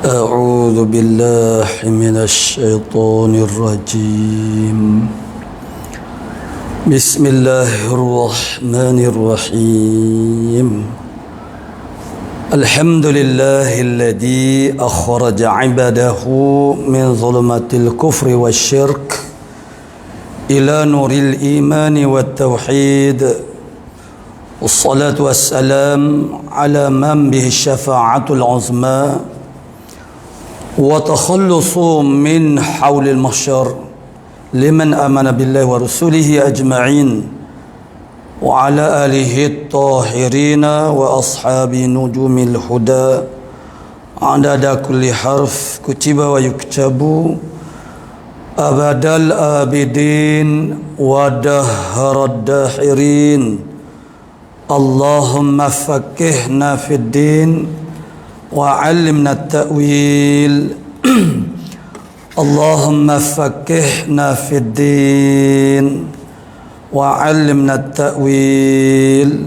أعوذ بالله من الشيطان الرجيم بسم الله الرحمن الرحيم الحمد لله الذي أخرج عباده من ظلمات الكفر والشرك إلى نور الإيمان والتوحيد والصلاة والسلام على من به الشفاعة العظمى وتخلص من حول المحشر لمن آمن بالله ورسوله أجمعين وعلى آله الطاهرين وأصحاب نجوم الهدى عدد كل حرف كتب ويكتب أبد الآبدين ودهر الداحرين اللهم فقهنا في الدين وعلمنا التأويل اللهم فقهنا في الدين وعلمنا التأويل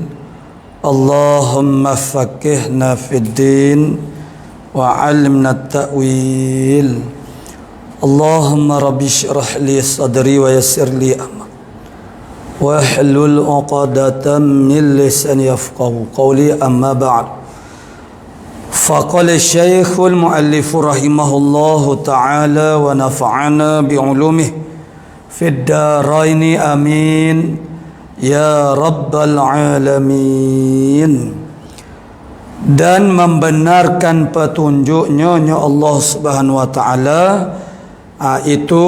اللهم فقهنا في الدين وعلمنا التأويل اللهم رب اشرح لي صدري ويسر لي أمري واحلل عقدة من لساني يفقهوا قولي أما بعد فقال الشيخ المؤلف رحمه الله تعالى ونفعنا بعلومه في الدارين آمين يا رب العالمين. Dan membenarkan petunjuknya Allah Subhanahu wa taala itu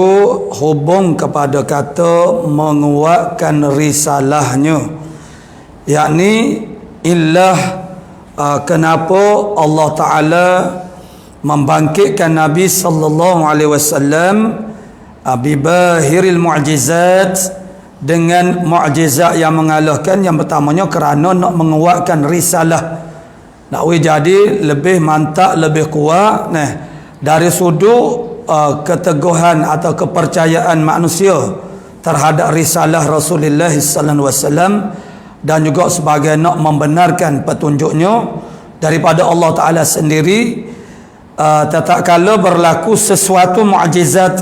hubung kepada kata menguatkan risalahnya, yakni illah kenapa Allah Ta'ala membangkitkan Nabi sallallahu alaihi wasallam bibahiril mu'jizat, dengan mu'jizat yang mengalahkan. Yang pertamanya kerana nak menguatkan risalah, nak jadi lebih mantap, lebih kuat dari sudut keteguhan atau kepercayaan manusia terhadap risalah Rasulullah sallallahu alaihi wasallam, dan juga sebagai nak membenarkan petunjuknya daripada Allah Ta'ala sendiri. Tak kala berlaku sesuatu mukjizat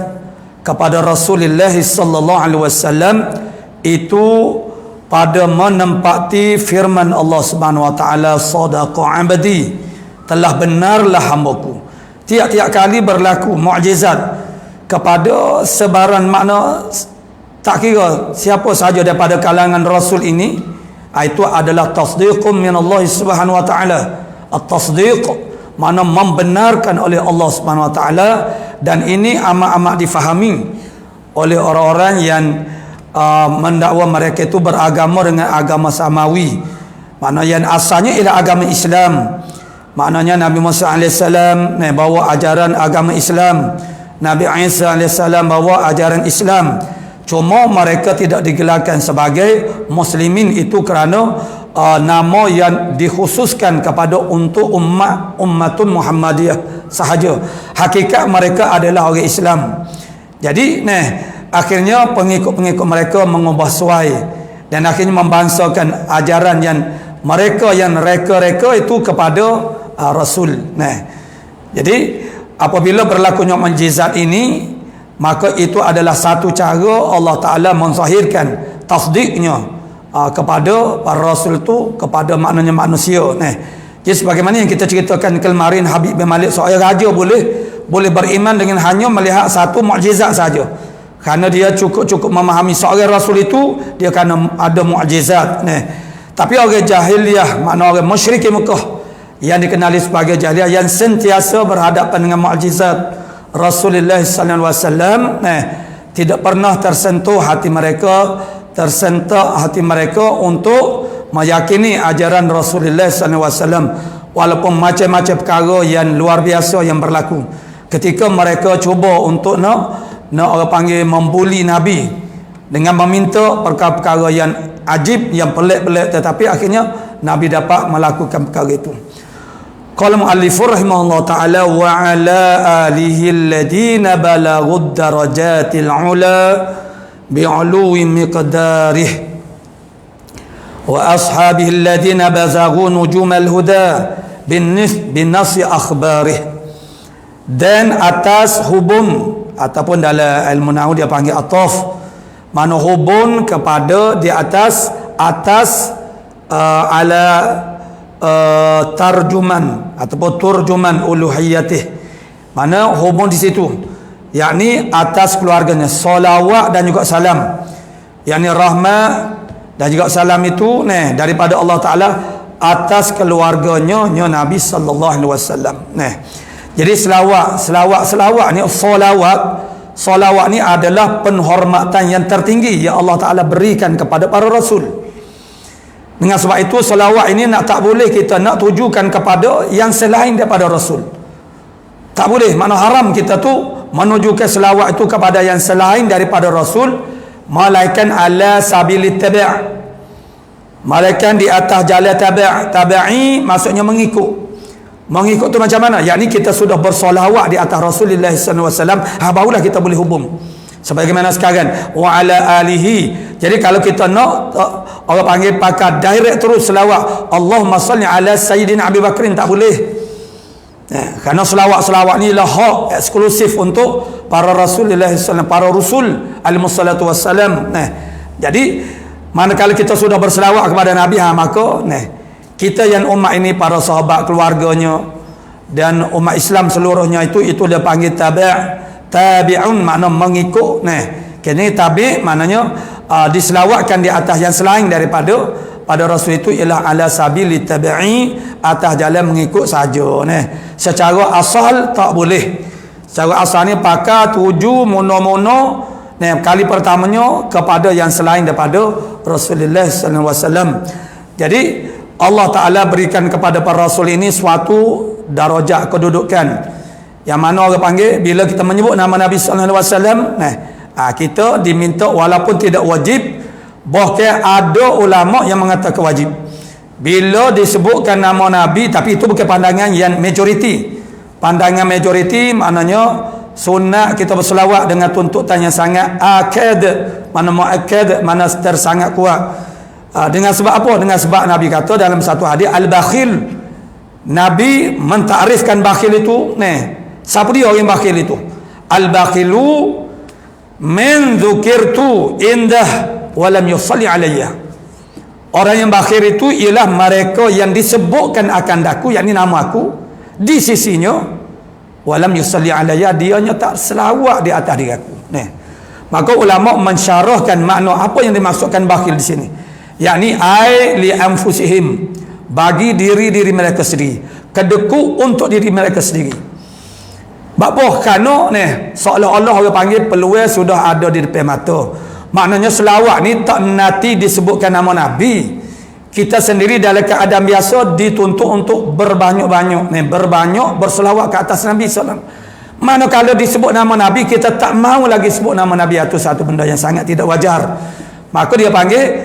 kepada Rasulullah sallallahu alaihi wasallam, itu pada menempati firman Allah Subhanahu wa taala, sadaqa abdi, telah benarlah hambaku. Tiap-tiap kali berlaku mukjizat kepada sebaran makna, tak kira siapa sahaja daripada kalangan Rasul ini, itu adalah tasdiqum min Allah Subhanahu wa taala. At-tasdiq makna membenarkan oleh Allah Subhanahu wa taala, dan ini amat-amat difahami oleh orang-orang yang mendakwa mereka itu beragama dengan agama samawi, makna yang asalnya ialah agama Islam. Maknanya Nabi Musa AS bawa ajaran agama Islam, Nabi Isa AS bawa ajaran Islam. Cuma mereka tidak digelarkan sebagai muslimin itu kerana nama yang dikhususkan kepada untuk ummatun Muhammadiyah sahaja. Hakikat mereka adalah orang Islam. Jadi akhirnya pengikut-pengikut mereka mengubah suai, dan akhirnya membangsakan ajaran yang mereka yang reka-reka itu kepada Rasul. Jadi apabila berlakunya mukjizat ini, maka itu adalah satu cara Allah Ta'ala menzahirkan tasdiknya kepada para Rasul itu, kepada maknanya manusia. Jadi sebagaimana yang kita ceritakan kemarin, Habib bin Malik, seorang raja boleh beriman dengan hanya melihat satu mukjizat saja, kerana dia cukup memahami seorang Rasul itu dia kerana ada mukjizat. Tapi orang jahiliyah, makna orang musyrik Mekah yang dikenali sebagai jahiliyah, yang sentiasa berhadapan dengan mukjizat Rasulullah sallallahu alaihi wasallam, tidak pernah tersentuh hati mereka untuk meyakini ajaran Rasulullah sallallahu alaihi wasallam, walaupun macam-macam perkara yang luar biasa yang berlaku. Ketika mereka cuba untuk nak orang panggil membuli Nabi dengan meminta perkara-perkara yang ajib, yang pelik-pelik, tetapi akhirnya Nabi dapat melakukan perkara itu. Qala mu'allifur rahimahullah ta'ala wa ala alihi alladhina balaghud darajatil ula bi'uluwi miqdarih wa ashabihi alladhina bazaghu nujumal huda bin nas akhbarih. dan atas hubun, ataupun dalam ilmu nahwu dia panggil ataf, mana hubun kepada di atas ala tarjuman ataupun turjuman uluhiyatih, mana hubun di situ, yakni atas keluarganya, solawat dan juga salam, yakni rahmat dan juga salam itu daripada Allah Ta'ala atas keluarganya Nabi sallallahu alaihi wasallam. Jadi selawat ni, solawat ni adalah penghormatan yang tertinggi yang Allah Ta'ala berikan kepada para rasul. Dengan sebab itu selawat ini tak boleh kita nak tujukan kepada yang selain daripada rasul. Tak boleh, mana haram kita tu menujukan selawat itu kepada yang selain daripada rasul, malaikan ala sabilit tabi', malaikan di atas jalan tabi'i, maksudnya mengikut tu macam mana? Yakni kita sudah bersolawat di atas Rasulullah SAW, barulah kita boleh hubung. Sebagaimana sekarang wa ala alihi. Jadi kalau kita nak orang panggil pakai direct terus selawat Allahumma salli ala Sayyidina Abi Bakrin, tak boleh. Kerana selawat ni lah hak eksklusif untuk para Rasulullah SAW, para Rasul alaihi salatu wassalam. Jadi manakala kita sudah berselawat kepada Nabi, maka kita yang umat ini, para sahabat, keluarganya dan umat Islam seluruhnya itu dia panggil tabi'un, makna mengikut. Kini tabi' maknanya diselawatkan di atas yang selain daripada pada Rasul itu ialah ala sabili tabi'i, atas jalan mengikut saja. Secara asal tak boleh. Secara asal ni pakai tuju mono-mono kali pertamanya kepada yang selain daripada Rasulullah SAW. Jadi Allah Ta'ala berikan kepada para rasul ini suatu darajat kedudukan, yang mana orang panggil bila kita menyebut nama Nabi SAW, kita diminta walaupun tidak wajib, bahkan ada ulama yang mengatakan wajib bila disebutkan nama Nabi, tapi itu bukan pandangan yang majoriti. Pandangan majoriti maknanya sunnah kita berselawat dengan tuntutan yang sangat akad, mana muakkad, mana sangat kuat. Dengan sebab apa? Dengan sebab Nabi kata dalam satu hadis, al-bakhil, Nabi mentarifkan bakhil itu, siapa dia orang bakhil itu? Al-bakhilu man dzukirtu indah walam yusalli alayya. Orang yang bakhil itu ialah mereka yang disebutkan akan daku, yakni nama aku di sisinya, walam yusalli alayya, dianya tak selawat di atas diri aku. Maka ulama mensyarahkan makna apa yang dimaksudkan bakhil di sini, yakni ai li anfusihim, bagi diri-diri mereka sendiri, kedekut untuk diri mereka sendiri. Bapa kerana seolah-olah orang panggil peluang sudah ada di depan mata. Maknanya selawat ni tak nanti disebutkan nama Nabi. Kita sendiri dalam keadaan biasa dituntut untuk berbanyak-banyak berselawat ke atas Nabi SAW. Manakala disebut nama Nabi, kita tak mau lagi sebut nama Nabi, itu satu benda yang sangat tidak wajar. Maka dia panggil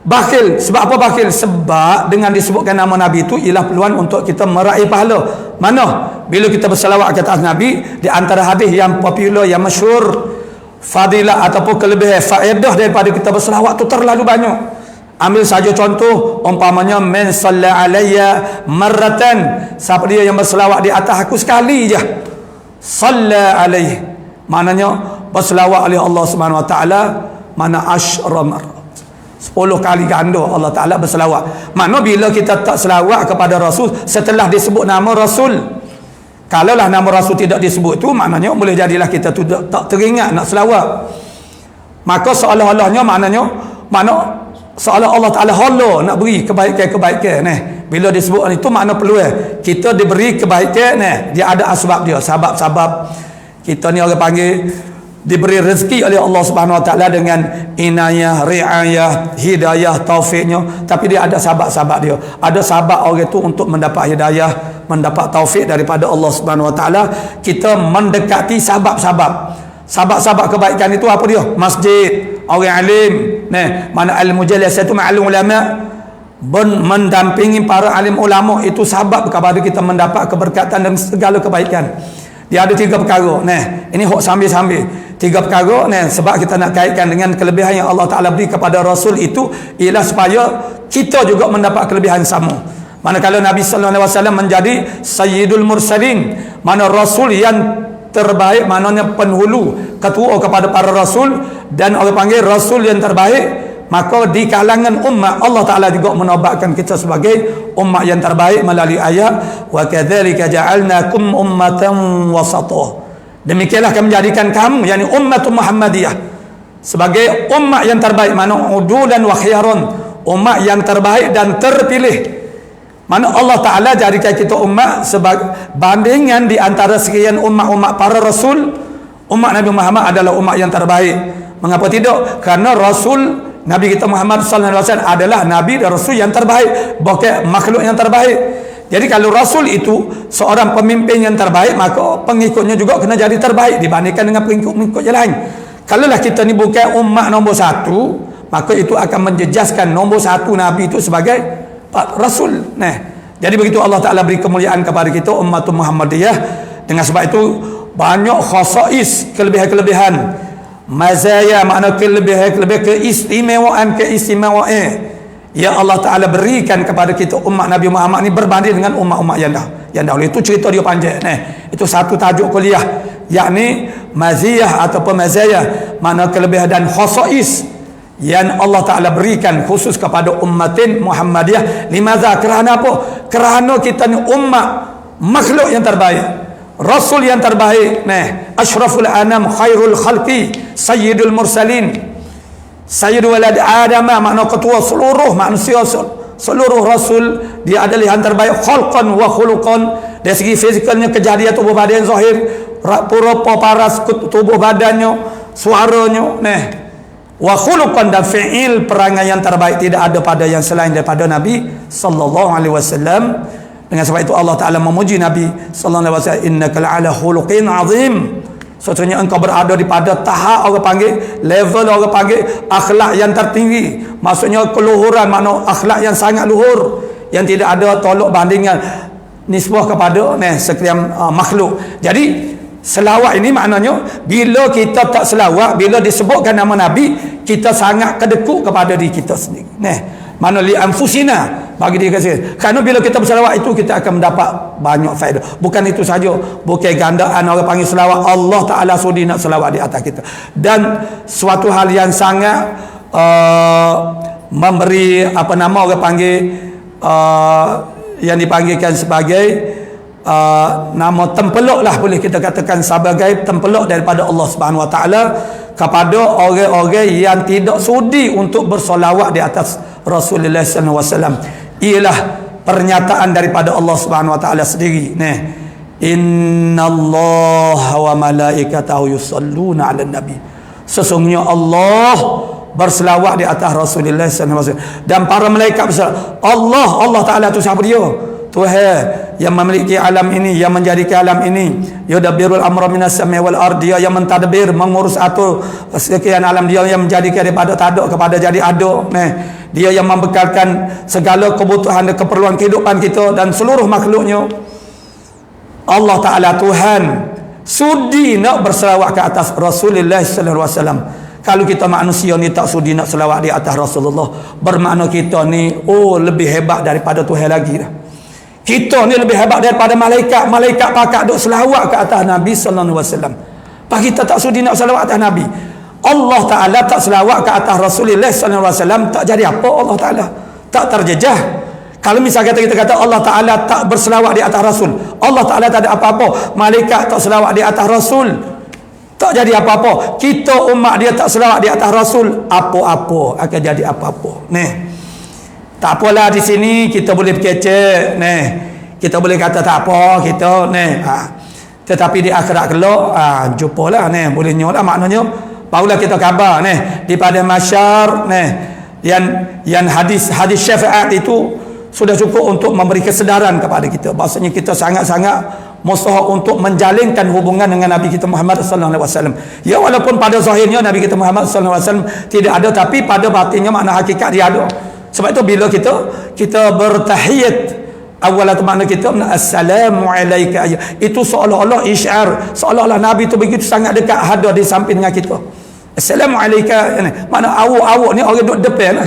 bakhil. Sebab apa bakhil? Sebab dengan disebutkan nama Nabi itu ialah peluang untuk kita meraih pahala. Mana? Bila kita berselawat ke atas Nabi, di antara hadis yang popular, yang masyhur, fadilah ataupun kelebihan faedah daripada kita berselawat itu terlalu banyak. Ambil saja contoh, umpamanya man salla alayya marratan, siapa dia yang berselawat di atas aku sekali je, salla alaihi, maknanya berselawat oleh Allah Subhanahu wa taala, mana asyra marrat, 10 kali ganda Allah Ta'ala berselawat. Makna bila kita tak selawat kepada Rasul setelah disebut nama Rasul, kalaulah nama Rasul tidak disebut tu, maknanya boleh jadilah kita tu tak teringat nak selawat. Maka seolah-olahnya makna seolah Allah Ta'ala hala nak beri kebaikan. Bila disebut itu makna peluang kita diberi kebaikan. Dia ada asbab dia, sabab-sabab. Kita ni orang panggil diberi rezeki oleh Allah Subhanahu wa taala dengan inayah, riayah, hidayah, taufiknya, tapi dia ada sabab-sabab dia. Ada sabab orang itu untuk mendapat hidayah, mendapat taufik daripada Allah Subhanahu wa taala. Kita mendekati sabab-sabab. Sabab-sabab kebaikan itu apa dia? Masjid, orang alim, mana al-mujallas itu ma'al ulama, mendampingi para alim ulama, itu sabab kepada kita mendapat keberkatan dan segala kebaikan. Dia ada 3 perkara. Ini hok sambil-sambil. 3 perkara sebab kita nak kaitkan dengan kelebihan yang Allah Ta'ala beri kepada Rasul itu, ialah supaya kita juga mendapat kelebihan sama. Manakala Nabi sallallahu alaihi wasallam menjadi sayyidul mursalin, mana rasul yang terbaik, maknanya penghulu, ketua kepada para rasul, dan orang panggil rasul yang terbaik, maka di kalangan umat Allah Taala juga menobatkan kita sebagai umat yang terbaik melalui ayat wa kadzalika ja'alnakum ummatan wasata. Demikianlah kami menjadikan kamu, yakni umat Muhammadiyah, sebagai umat yang terbaik, mana udulan wa khiyarun, umat yang terbaik dan terpilih. Mana Allah Ta'ala jadikan kita umat sebagai bandingan di antara sekian umat-umat para rasul. Umat Nabi Muhammad adalah umat yang terbaik. Mengapa tidak? Karena rasul Nabi kita Muhammad sallallahu alaihi wasallam adalah nabi dan rasul yang terbaik, bukan makhluk yang terbaik. Jadi kalau rasul itu seorang pemimpin yang terbaik, maka pengikutnya juga kena jadi terbaik dibandingkan dengan pengikut-pengikut yang lain. Kalaulah kita ni bukan umat nombor satu, maka itu akan menjejaskan nombor satu nabi itu sebagai rasul. Nah, jadi begitu Allah Ta'ala beri kemuliaan kepada kita umat Muhammadiyah. Dengan sebab itu banyak khasais, kelebihan-kelebihan, mazaya, makna kelebihan-kelebihan, keistimewaan yang Allah Ta'ala berikan kepada kita umat Nabi Muhammad ni berbanding dengan umat-umat yang dahulu. Itu cerita dia panjang. Nah, itu satu tajuk kuliah, yakni maziyah ataupun mazaya, makna kelebihan dan khasais yang Allah Ta'ala berikan khusus kepada ummatin Muhammadiyah. Limadha? Kerana apa? Kerana kita ni umat makhluk yang terbaik, rasul yang terbaik, asyraful anam, khairul khalqi, sayyidul mursalin, sayyidul walad adam, makna ketua seluruh manusia, seluruh rasul. Dia adalah yang terbaik khalqan wa khuluqan, dari segi fizikalnya, kejadian tubuh badan zahir, rupa paras tubuh badannya, suaranya, wa khuluqan, dan fi'il perangai yang terbaik tidak ada pada yang selain daripada Nabi sallallahu alaihi wasallam. Dengan sebab itu Allah Taala memuji Nabi sallallahu alaihi wasallam, innaka la'ala khuluqin azim. Sesungguhnya engkau berada di pada tahap orang panggil, level orang panggil akhlak yang tertinggi. Maksudnya keluhuran, makna akhlak yang sangat luhur, yang tidak ada tolak bandingan nisbah kepada sekalian makhluk. Jadi selawat ini maknanya bila kita tak selawat, bila disebutkan nama Nabi, kita sangat kedekut kepada diri kita sendiri. Mana li anfusina, bagi diri kita. Kerana bila kita berselawat itu, kita akan mendapat banyak faedah. Bukan itu saja, bukan gandaan orang panggil selawat, Allah Ta'ala sudi nak selawat di atas kita. Dan suatu hal yang sangat memberi orang panggil yang dipanggilkan sebagai nama tempeluk lah, boleh kita katakan sebagai tempeluk daripada Allah Subhanahu Wa Taala kepada orang-orang yang tidak sudi untuk bersolawat di atas Rasulullah sallallahu alaihi wasallam. Ialah pernyataan daripada Allah Subhanahu Wa Taala sendiri. Innallaha wa malaikatahu yusalluna 'alan nabi. Sesungguhnya Allah berselawat di atas Rasulullah sallallahu alaihi wasallam, dan para malaikat berselawat. Allah Taala tu siapa dia? Tuhan yang memiliki alam ini, yang menjadikan alam ini. Yudabbirul amra minas samai wal ardi, dia yang mentadbir, mengurus atur sekian alam, dia yang menjadikan daripada tak ada kepada jadi ada. Dia yang membekalkan segala kebutuhan dan keperluan kehidupan kita dan seluruh makhluknya. Allah Ta'ala Tuhan sudi nak berselawat ke atas Rasulullah sallallahu alaihi wasallam. Kalau kita manusia ni tak sudi nak selawat di atas Rasulullah, bermakna kita ni lebih hebat daripada Tuhan lagi dah. Kita ni lebih hebat daripada malaikat. Malaikat pakak duk selawat ke atas Nabi sallallahu alaihi wasallam. Pak kita tak sudi nak selawat atas Nabi. Allah Ta'ala tak selawat ke atas Rasulullah sallallahu alaihi wasallam, tak jadi apa Allah Ta'ala? Tak terjejah. Kalau misalnya kita kata Allah Ta'ala tak berselawat di atas Rasul, Allah Ta'ala tak ada apa-apa. Malaikat tak selawat di atas Rasul, tak jadi apa-apa. Kita umat dia tak selawat di atas Rasul, apa-apa akan jadi apa-apa. Tak apalah, di sini kita boleh berkecek, kita boleh kata tak apa kita, tetapi di akhirat kelak jumpalah, boleh nyolah, maknanya barulah kita khabar di pada masyar, yang hadis syafaat itu sudah cukup untuk memberi kesedaran kepada kita. Maksudnya kita sangat-sangat mustahak untuk menjalinkan hubungan dengan Nabi kita Muhammad sallallahu alaihi wasallam. Ya, walaupun pada zahirnya Nabi kita Muhammad sallallahu alaihi wasallam tidak ada, tapi pada batinnya makna hakikat dia ada. Sebab itu bila kita bertahiyat awal atau makna kita assalamu alayka, itu seolah-olah isyar, seolah-olah Nabi itu begitu sangat dekat, ada di samping dengan kita. Assalamu alayka, makna awak ni orang duduk depan.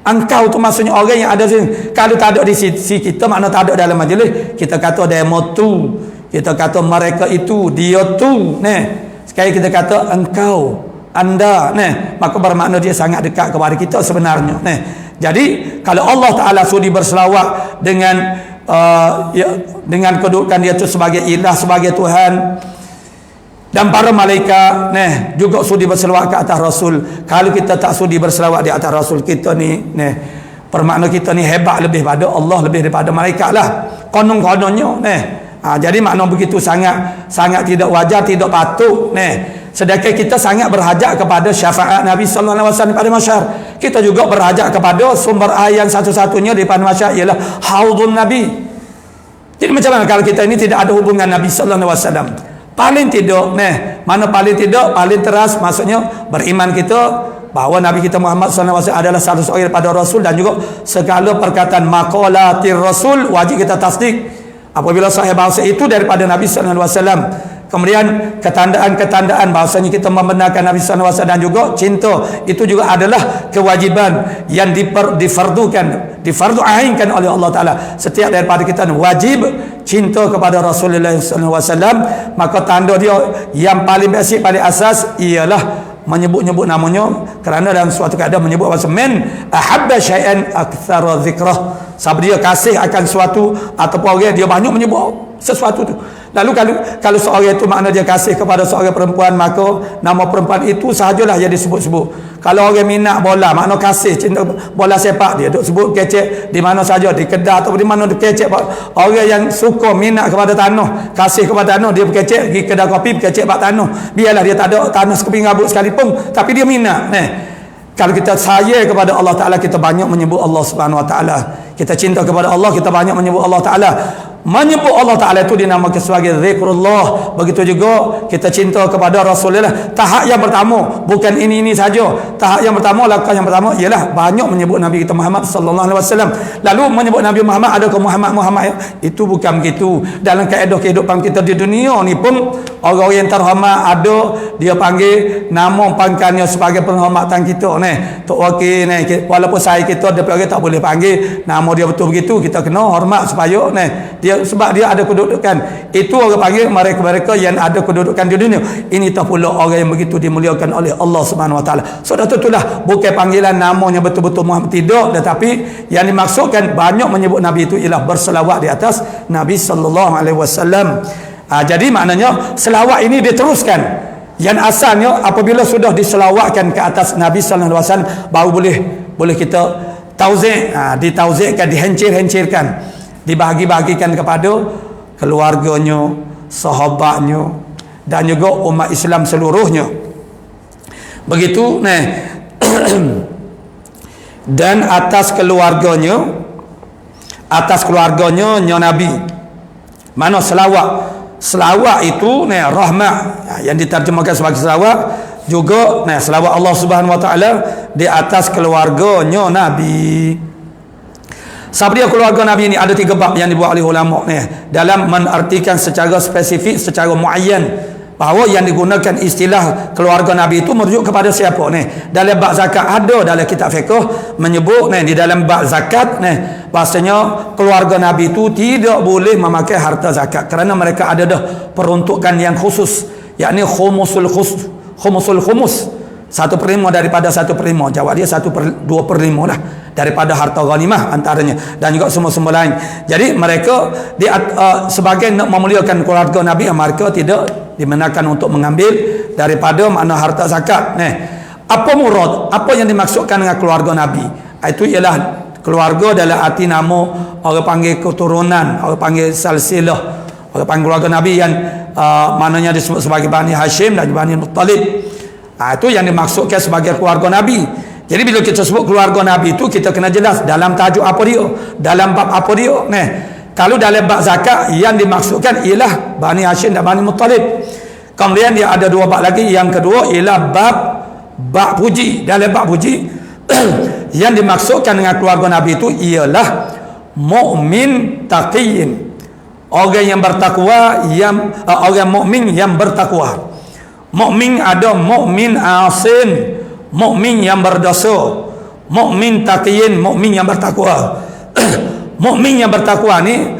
Engkau tu maksudnya orang yang ada sini. Kalau tak ada di sisi kita, makna tak ada dalam majlis, kita kata demo tu, kita kata mereka itu, dia tu, sekali kita kata engkau, anda, maka bermakna dia sangat dekat kepada kita sebenarnya. Jadi kalau Allah Ta'ala sudi berselawat dengan dengan kedudukan dia tu sebagai ilah, sebagai Tuhan, dan para malaikat juga sudi berselawat ke atas Rasul. Kalau kita tak sudi berselawat di atas Rasul, kita ni bermakna kita ni hebat lebih pada Allah, lebih daripada malaikat lah konon-kononnya. Jadi makna begitu sangat tidak wajar, tidak patut. Sedangkan kita sangat berhajat kepada syafaat Nabi sallallahu alaihi wasallam pada masyar. Kita juga berhajat kepada sumber air yang satu-satunya di padang masyar, ialah haudun Nabi. Jadi macam mana kalau kita ini tidak ada hubungan Nabi sallallahu alaihi wasallam? Paling tidak, mana paling tidak, paling teras, maksudnya beriman kita bahawa Nabi kita Muhammad sallallahu alaihi wasallam adalah satu seorang daripada Rasul, dan juga segala perkataan maqalatir Rasul wajib kita tasdik apabila sahih bahasa itu daripada Nabi sallallahu alaihi wasallam. Kemudian ketandaan-ketandaan bahasanya kita membenarkan Nabi sallallahu alaihi wasallam, dan juga cinta itu juga adalah kewajiban yang difardu ainkan oleh Allah Ta'ala. Setiap daripada kita wajib cinta kepada Rasulullah sallallahu alaihi wasallam. Maka tanda dia yang paling basic, paling asas ialah menyebut-nyebut namanya, kerana dalam suatu keadaan menyebut bahasa men ahabba syai'an aktsara dzikrah. Sebab dia kasih akan suatu ataupun orang dia banyak menyebut sesuatu tu. Lalu kalau seorang itu makna dia kasih kepada seorang perempuan, maka nama perempuan itu sahajalah yang disebut-sebut. Kalau orang minat bola, makna kasih cinta bola sepak, dia duk sebut kecek di mana saja, di Kedah atau di mana dia kecek. Orang yang suka minat kepada tanah, kasih kepada tanah, dia berkecek pergi kedai kopi, berkecek bak tanah. Biarlah dia tak ada tanah sekeping rambut sekalipun, tapi dia minat. Kalau kita sayang kepada Allah Ta'ala, kita banyak menyebut Allah Subhanahu Wa Ta'ala. Kita cinta kepada Allah, kita banyak menyebut Allah Ta'ala. Menyebut Allah Ta'ala itu dinamakan sebagai zikrullah. Begitu juga kita cinta kepada Rasulullah. Tahap yang pertama bukan ini saja. Tahap yang pertama, langkah yang pertama ialah banyak menyebut Nabi kita Muhammad sallallahu alaihi wasallam. Lalu menyebut Nabi Muhammad, adakah Muhammad itu bukan begitu. Dalam kaedah kehidupan kita di dunia ni pun, orang yang terhormat ada dia panggil nama pangkalnya sebagai penghormatan kita Tok Wakil walaupun saya kita ada orang tak boleh panggil nama dia betul begitu, kita kena hormat supaya dia, sebab dia ada kedudukan. Itu orang panggil mereka-mereka yang ada kedudukan di dunia. Ini tak pula orang yang begitu dimuliakan oleh Allah Subhanahu Wa Taala. So itulah bukan panggilan namanya betul-betul Muhammad, tidak, tetapi yang dimaksudkan banyak menyebut Nabi itu ialah berselawat di atas Nabi sallallahu alaihi wasallam. Jadi maknanya selawat ini diteruskan. Yang asalnya apabila sudah diselawatkan ke atas Nabi sallallahu alaihi wasallam, baru boleh kita tauzik, ditauzikkan, dihencir-hencirkan, dibagi-bagikan kepada keluarganya, sahabatnya, dan juga umat Islam seluruhnya. Begitu dan atas keluarganya Nabi. Mana selawat itu rahmat yang diterjemahkan sebagai selawat, juga selawat Allah Subhanahu Wa Taala di atas keluarganya Nabi. Sabria keluarga Nabi ini ada 3 bab yang dibuat oleh ulama dalam menartikan secara spesifik, secara muayyan, bahawa yang digunakan istilah keluarga Nabi itu merujuk kepada siapa dalam bab zakat. Ada dalam kitab fiqh menyebut di dalam bab zakat bahasanya keluarga Nabi itu tidak boleh memakai harta zakat, kerana mereka ada dah peruntukan yang khusus, yakni khumusul khumus, 1/5 daripada 1/5. Jawab dia 1/2/5 lah daripada harta ghanimah antaranya, dan juga semua-semua lain. Jadi mereka sebagai nak memuliakan keluarga Nabi, mereka tidak dibenarkan untuk mengambil daripada makna harta zakat. Apa murad, apa yang dimaksudkan dengan keluarga Nabi? Itu ialah keluarga dalam arti nama, orang panggil keturunan, orang panggil salsilah, orang panggil keluarga Nabi yang maknanya disebut sebagai Bani Hashim dan Bani Muttalib. Itu yang dimaksudkan sebagai keluarga Nabi. Jadi bila kita sebut keluarga Nabi itu, kita kena jelas dalam tajuk apa dia, dalam bab apa dia. Kalau dalam bab zakat, yang dimaksudkan ialah Bani Hashim dan Bani Muttalib. Kemudian dia ada 2 bab lagi. Yang kedua ialah bab puji. Dalam bab puji yang dimaksudkan dengan keluarga Nabi itu ialah mukmin taqiyin, orang yang bertakwa, orang mukmin yang bertakwa. Mukmin ada mukmin asin, mukmin yang berdosa, mukmin taqiyin, mukmin yang bertakwa. Mukmin yang bertakwa ni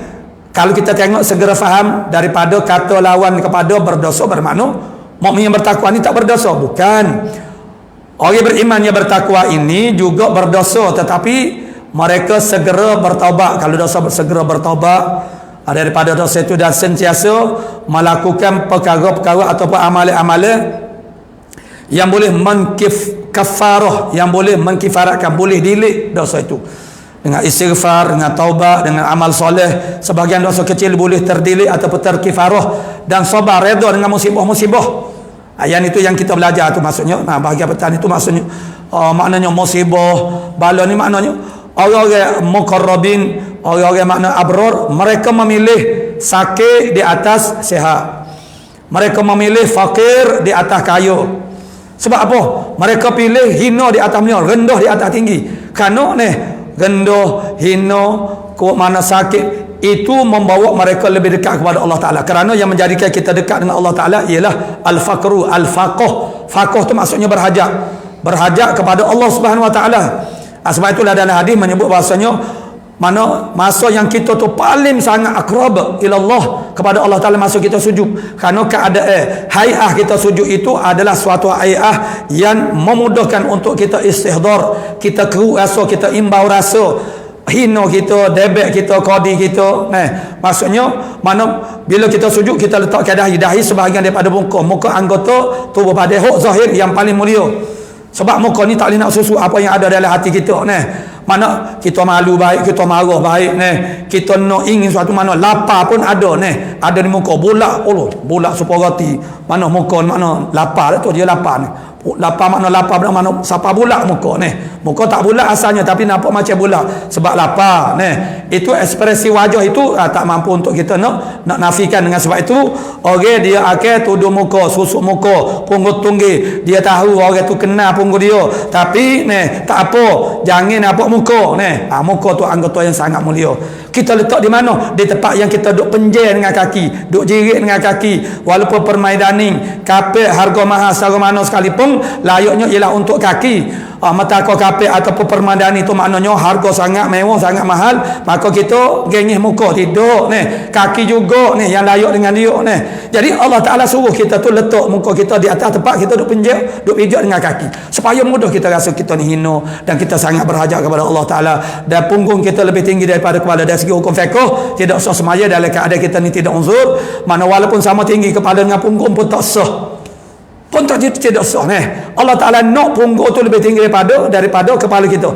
kalau kita tengok segera faham daripada kata lawan kepada berdosa bermakna mukmin yang bertakwa ni tak berdosa, bukan. Orang beriman yang bertakwa ini juga berdosa tetapi mereka segera bertaubat. Kalau dosa segera bertaubat daripada dosa itu dan sentiasa melakukan perkara-perkara ataupun amalan-amalan yang boleh kafarah, yang boleh mengkifaratkan, boleh delete dosa itu dengan istighfar, dengan taubat, dengan amal soleh. Sebahagian dosa kecil boleh terdelete ataupun terkifarah, dan sabar redha dengan musibah-musibah. Yang itu yang kita belajar tu maksudnya. Bahagian petang itu maksudnya maknanya musibah bala ni maknanya orang-orang muqarrabin, orang-orang makna abrar, mereka memilih sakit di atas sihat. Mereka memilih fakir di atas kaya. Sebab apa? Mereka pilih hina di atas mulia, rendah di atas tinggi. Kerana ni rendah, hina, mana sakit, itu membawa mereka lebih dekat kepada Allah Ta'ala. Kerana yang menjadikan kita dekat dengan Allah Ta'ala ialah al-faqru, al-faqah. Faqah tu maksudnya berhajat, berhajat kepada Allah Subhanahu Wa Ta'ala. Sebab itulah dalam hadis menyebut bahasanya mana masa yang kita tu paling sangat akrab ilallah kepada Allah Ta'ala masa kita sujud. Kerana keadaan hay'ah kita sujud itu adalah suatu hay'ah yang memudahkan untuk kita istihdar, kita keru rasa, kita imbau rasa, hina kita, debek kita, qadi kita. Maksudnya mana bila kita sujud kita letakkan dahi sebahagian daripada muka anggota tubuh badan hak zahir yang paling mulia. Sebab muka ni tak boleh nak susu apa yang ada dalam hati kita. Mana kita malu baik, kita marah baik, kita nak ingin suatu, mana lapar pun ada, ada di muka. Bulak supaya roti, mana muka mana lapar tu, dia lapar ni. Lapar makna lapar, mana siapa bulak muka ni. Muka tak bulak asalnya tapi nampak macam bulak sebab lapar. Itu ekspresi wajah itu tak mampu untuk kita nak nafikan. Dengan sebab itu orang dia akan tuduh muka, susuk muka, punggut tunggih. Dia tahu orang tu kenal punggut dia, tapi tak apa, jangan nampak muka. Muka tu anggota yang sangat mulia. Kita letak di mana? Di tempat yang kita duk penjel dengan kaki, duk jirit dengan kaki. Walaupun permaidaning kapek harga mahal secara mana sekalipun, layaknya ialah untuk kaki. Mata kau kapek ataupun permadani itu maknanya harga sangat mewah, sangat mahal, maka kita gengih muka tidak. Kaki juga yang layak dengan dia. Jadi Allah Ta'ala suruh kita tu letak muka kita di atas tempat kita duk penjel, duk pijak dengan kaki, supaya mudah kita rasa kita ni hina dan kita sangat berhajat kepada Allah Ta'ala. Dan punggung kita lebih tinggi daripada kepala. Dari segi hukum fiqh tidak sah semaya dalam keadaan kita ni tidak uzur. Mana walaupun sama tinggi kepala dengan punggung pun tak sah, pun tidak sah. Allah Ta'ala nak punggung tu lebih tinggi daripada kepala kita.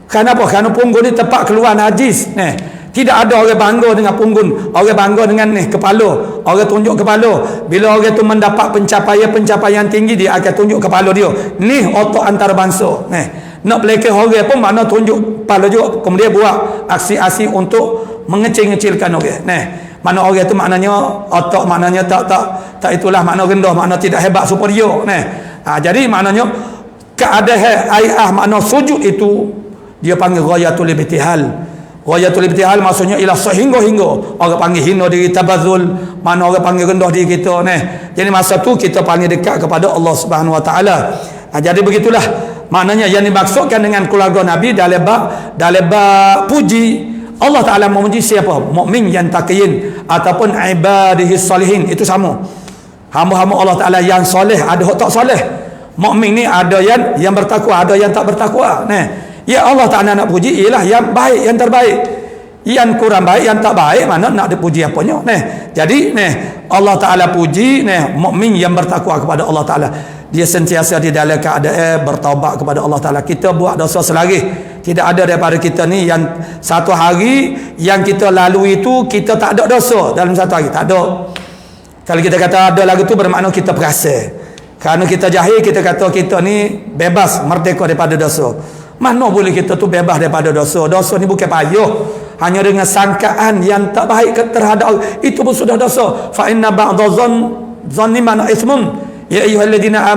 Kenapa? Kerana punggung ni tempat keluar najis. Tidak ada orang bangga dengan punggung, orang bangga dengan kepala. Orang tunjuk kepala. Bila orang tu mendapat pencapaian tinggi, dia akan tunjuk kepala dia. Ni otak antarabangsa. Nak belakang orang pun mana tunjuk kepala juga, kemudian buat aksi-aksi untuk mengecil-ngecilkan orang. Mana orang tu maknanya otak, maknanya tak itulah makna rendah, makna tidak hebat superior. Jadi maknanya keadaan ayah makna sujud itu dia panggil ghayatul ibtihal. Ghayatul ibtihal maksudnya ialah sehingga-hingga. Orang panggil hina diri, tabazul, mana orang panggil rendah diri kita. Jadi masa tu kita panggil dekat kepada Allah Subhanahu Wa Ta'ala. Jadi begitulah maknanya yang dimaksudkan dengan keluarga Nabi dalam bab puji. Allah Ta'ala memuji siapa? Mukmin yang taqiyin ataupun ibadihi salihin, itu sama. Hamba-hamba Allah Ta'ala yang soleh, ada yang tak soleh. Mukmin ni ada yang bertakwa, ada yang tak bertakwa. Ya Allah Ta'ala nak puji ialah yang baik, yang terbaik. Yang kurang baik, yang tak baik, mana nak dipuji apanya. Jadi Allah Ta'ala puji mukmin yang bertakwa kepada Allah Ta'ala. Dia sentiasa di dalam keadaan bertaubat kepada Allah Ta'ala. Kita buat dosa selari, tidak ada daripada kita ni yang satu hari yang kita lalui itu kita tak ada dosa dalam satu hari. Tak ada. Kalau kita kata ada lagu tu bermakna kita perasa. Kerana kita jahil, kita kata kita ni bebas, merdeka daripada dosa. Mana boleh kita tu bebas daripada dosa? Dosa ni bukan payah. Hanya dengan sangkaan yang tak baik terhadap itu pun sudah dosa. Fa inna ba'dha dhanni man ismun. Ya ayyuhalladzina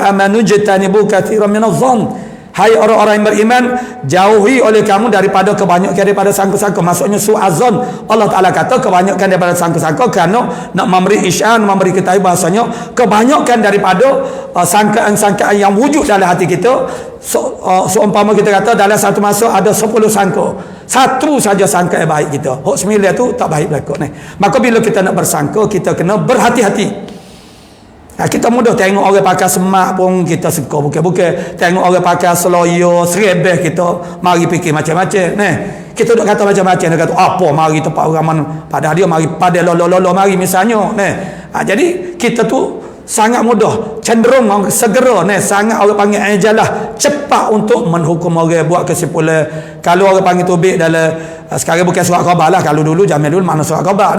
amanu jtanibu katsiran minadh-dhann. Hai orang-orang yang beriman, jauhi oleh kamu daripada kebanyakan daripada sangka-sangka. Maksudnya su'azon. Allah Ta'ala kata kebanyakan daripada sangka-sangka kerana nak memberi isyarat, memberi ketahui bahasanya kebanyakan daripada sangkaan-sangkaan yang wujud dalam hati kita. Seumpama kita kata dalam satu masa ada 10 sangka, satu saja sangka yang baik kita, 9 tu tak baik berlaku ni. Maka bila kita nak bersangka, kita kena berhati-hati. Kita mudah tengok orang pakai semak pun kita suka bukan-bukan. Tengok orang pakai seloyo, serebeh, kita mari fikir macam-macam. Kita duk kata macam-macam, dia kata apa mari tempat orang mana, padahal dia mari pada lolo-lolo mari misalnya. Jadi kita tu sangat mudah, cenderung segera, sangat orang panggil ajalah, cepat untuk menghukum orang, buat kesimpulan. Kalau orang panggil tubik dalam sekarang bukan surat khabar lah, kalau dulu zaman dulu mana surat khabar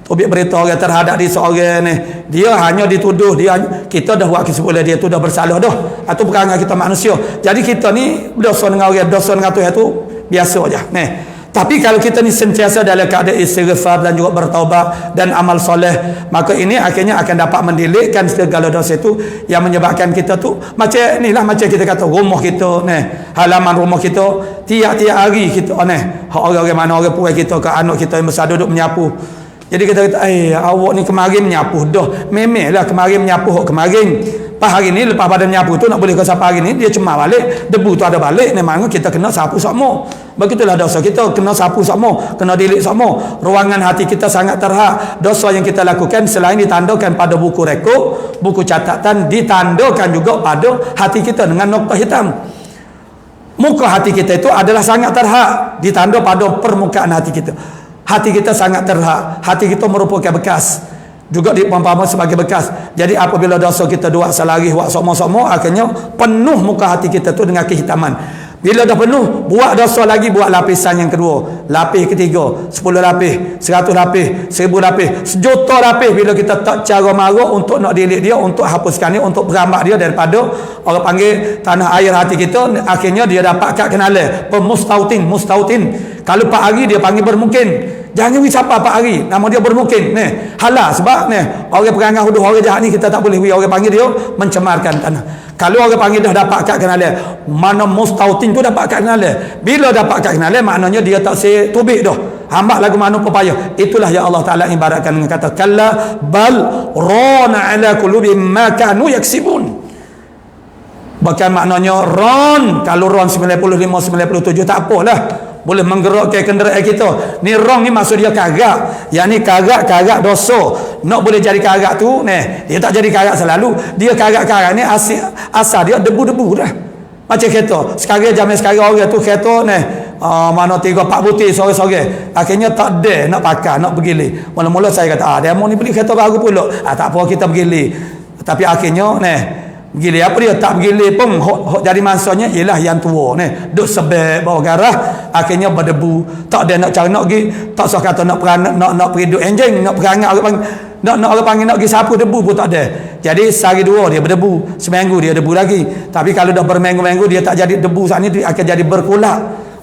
tubik berita orang terhadap dia seorang dia hanya dituduh, kita dah buat kesimpulan dia tu dah bersalah dah, atau perangai kita manusia. Jadi kita ni dosa dengan orang, dosa dengan Tuhan tu biasa aja. Tapi kalau kita ni sentiasa dalam keadaan istighfar dan juga bertaubat dan amal soleh, maka ini akhirnya akan dapat mendelikkan segala dosa itu yang menyebabkan kita tu macam inilah, macam kita kata rumah kita halaman rumah kita tiap-tiap hari kita orang-orang mana orang puai kita ke anak kita yang besar duduk menyapu. Jadi kita kata, awak ni kemarin menyapu dah. Memanglah kemarin menyapu kemarin. Pas hari ni lepas pada menyapu tu nak boleh ke siapa hari ni dia cemar balik, debu tu ada balik, memang kita kena sapu sakmo. Begitulah dosa kita, kena sapu sakmo, kena dilik sakmo. Ruangan hati kita sangat terhak. Dosa yang kita lakukan selain ditandakan pada buku rekod, buku catatan, ditandakan juga pada hati kita dengan noktah hitam. Muka hati kita itu adalah sangat terhak, ditanda pada permukaan hati kita. Hati kita sangat terhak, hati kita merupakan bekas, juga diumpamakan sebagai bekas. Jadi apabila dosa kita dua selari buat somo-somo, akhirnya penuh muka hati kita tu dengan kehitaman. Bila dah penuh, buat dosa lagi, buat lapisan yang kedua, lapis ketiga, 10 lapis, 100 lapis, 1000 lapis, sejuta lapis. Bila kita tak cara marah untuk nak delete dia, untuk hapuskan dia, untuk berambat dia daripada orang panggil tanah air hati kita, akhirnya dia dapat kenalan pemustautin, mustautin. Kalau 4 hari dia panggil bermungkin. Jangan wisapa 4 hari, nama dia bermungkin halal. Sebab orang perangai huduh orang jahat ni kita tak boleh orang panggil dia mencemarkan tanah. Kalau orang panggil dah dapat kad kenalan, mana mustautin tu dapat kad kenalan. Bila dapat kad kenalan, maknanya dia tak tubik dah, hamba lagu mana pepayah. Itulah yang Allah Ta'ala ibaratkan dengan kata kalla bal rana ala qulubihim ma kanu yaksibun. Bahkan maknanya ron, kalau ron 95 97 tak apalah, boleh menggerakkan kenderaan kita. Ni wrong ni maksud dia kagak. Yang ni kagak dosa. Nak boleh jadi kagak tu dia tak jadi kagak selalu. Dia kagak ni asal dia debu-debu dah. Macam kereta. Zaman sekarang orang tu kereta mana 3-4 butir sore-sore. Akhirnya tak ada nak pakai, nak bergilir. Mula-mula saya kata, demo ni beli kereta baru pula. Tak apa kita bergilir. Tapi akhirnya bergilir apa dia tak bergilir pun jadi mansanya ialah yang tua duk sebab bawa garah, akhirnya berdebu. Tak ada nak cara nak pergi, tak usah kata nak pergi duk enjing, nak perangat orang panggil, nak orang panggil nak pergi sapu debu pun tak ada. Jadi sehari dua dia berdebu, seminggu dia debu lagi. Tapi kalau dah berminggu-minggu dia tak jadi debu, saat ni dia akan jadi berkulak.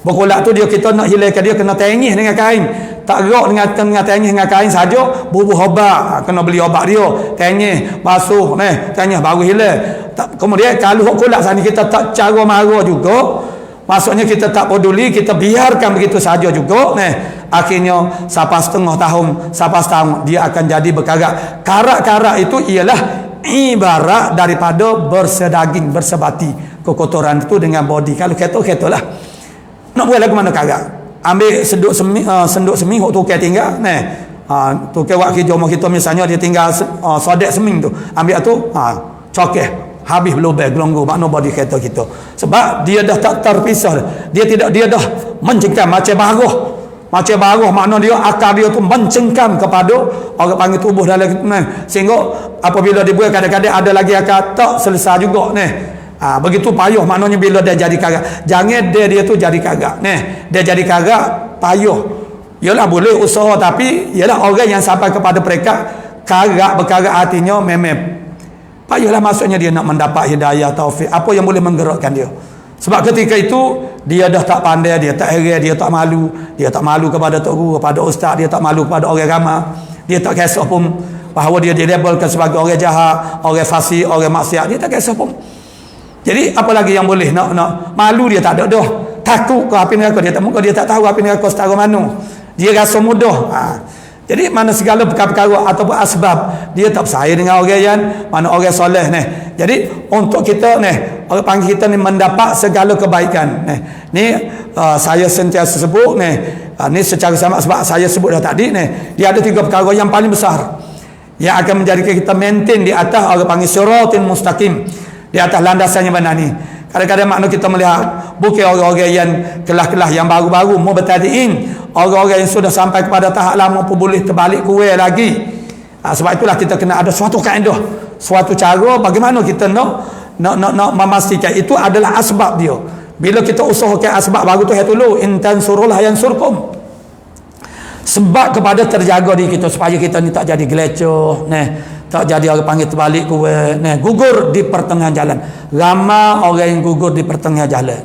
Berkulak tu dia kita nak hilangkan dia kena tengih dengan kain. Tak gerak dengan tengih dengan kain saja, bubuh obat, kena beli obat dia, tengih, basuh tengih baru hilang. Kemudian kalau kulak saat ni kita tak cara marah juga, maksudnya kita tak peduli, kita biarkan begitu saja juga, akhirnya sampai setengah tahun, sampai setahun dia akan jadi berkarat. Karat-karat itu ialah ibarat daripada bersedaging, bersebati kekotoran itu dengan body. Kalau keto lah. Nak buat lagu mana kagak? Ambil senduk seming hok tukar tinggal tukar wak kerja rumah kita misalnya dia tinggal sodek seming tu, ambil tu cokeh habis lubang gelonggu, makna body kereta kita. Sebab dia dah tak terpisah, dia dah mencengkam macam baruh, makna dia akar dia tu mencengkam kepada orang panggil tubuh dalam sehingga apabila dibuat kadang-kadang ada lagi akar tak selesai juga begitu payah. Maknanya bila dia jadi kagak, jangan dia tu jadi kagak dia jadi kagak payah. Yalah boleh usaha, tapi yalah orang yang sampai kepada mereka kagak berkagak hatinya memang payahlah. Maksudnya dia nak mendapat hidayah, taufik, apa yang boleh menggerakkan dia. Sebab ketika itu dia dah tak pandai, dia tak heran, dia tak malu kepada tok guru, kepada ustaz, dia tak malu kepada orang ramai, dia tak kisah pun bahawa dia dilabelkan sebagai orang jahat, orang fasik, orang maksiat, dia tak kisah pun. Jadi apa lagi yang boleh nak malu dia tak ada dah. Takut ke api neraka, dia tak tahu api neraka setara mana. Dia rasa mudah. Jadi mana segala perkara-perkara ataupun asbab dia tak percaya dengan orang yang mana orang soleh ni. Jadi untuk kita ni, orang panggil kita ni mendapat segala kebaikan ni. Saya sentiasa sebut ni secara sama sebab saya sebut dah tadi ni, dia ada 3 perkara yang paling besar yang akan menjadikan kita maintain di atas orang panggil siratal mustaqim, di atas landasan yang benar ni. Kadang-kadang makna kita melihat bukan orang-orang yang kelas-kelas yang baru-baru mubtadiin, orang-orang yang sudah sampai kepada tahap lama pun boleh terbalik kuil lagi. Sebab itulah kita kena ada suatu kaedah, suatu cara bagaimana kita nak memastikan itu adalah asbab dia. Bila kita usahakan asbab baru tu tolong intan surullah yang surkum. Sebab kepada terjaga diri kita supaya kita ni tak jadi gelecoh, tak jadi orang panggil terbalik kuat, gugur di pertengahan jalan. Ramai orang yang gugur di pertengahan jalan.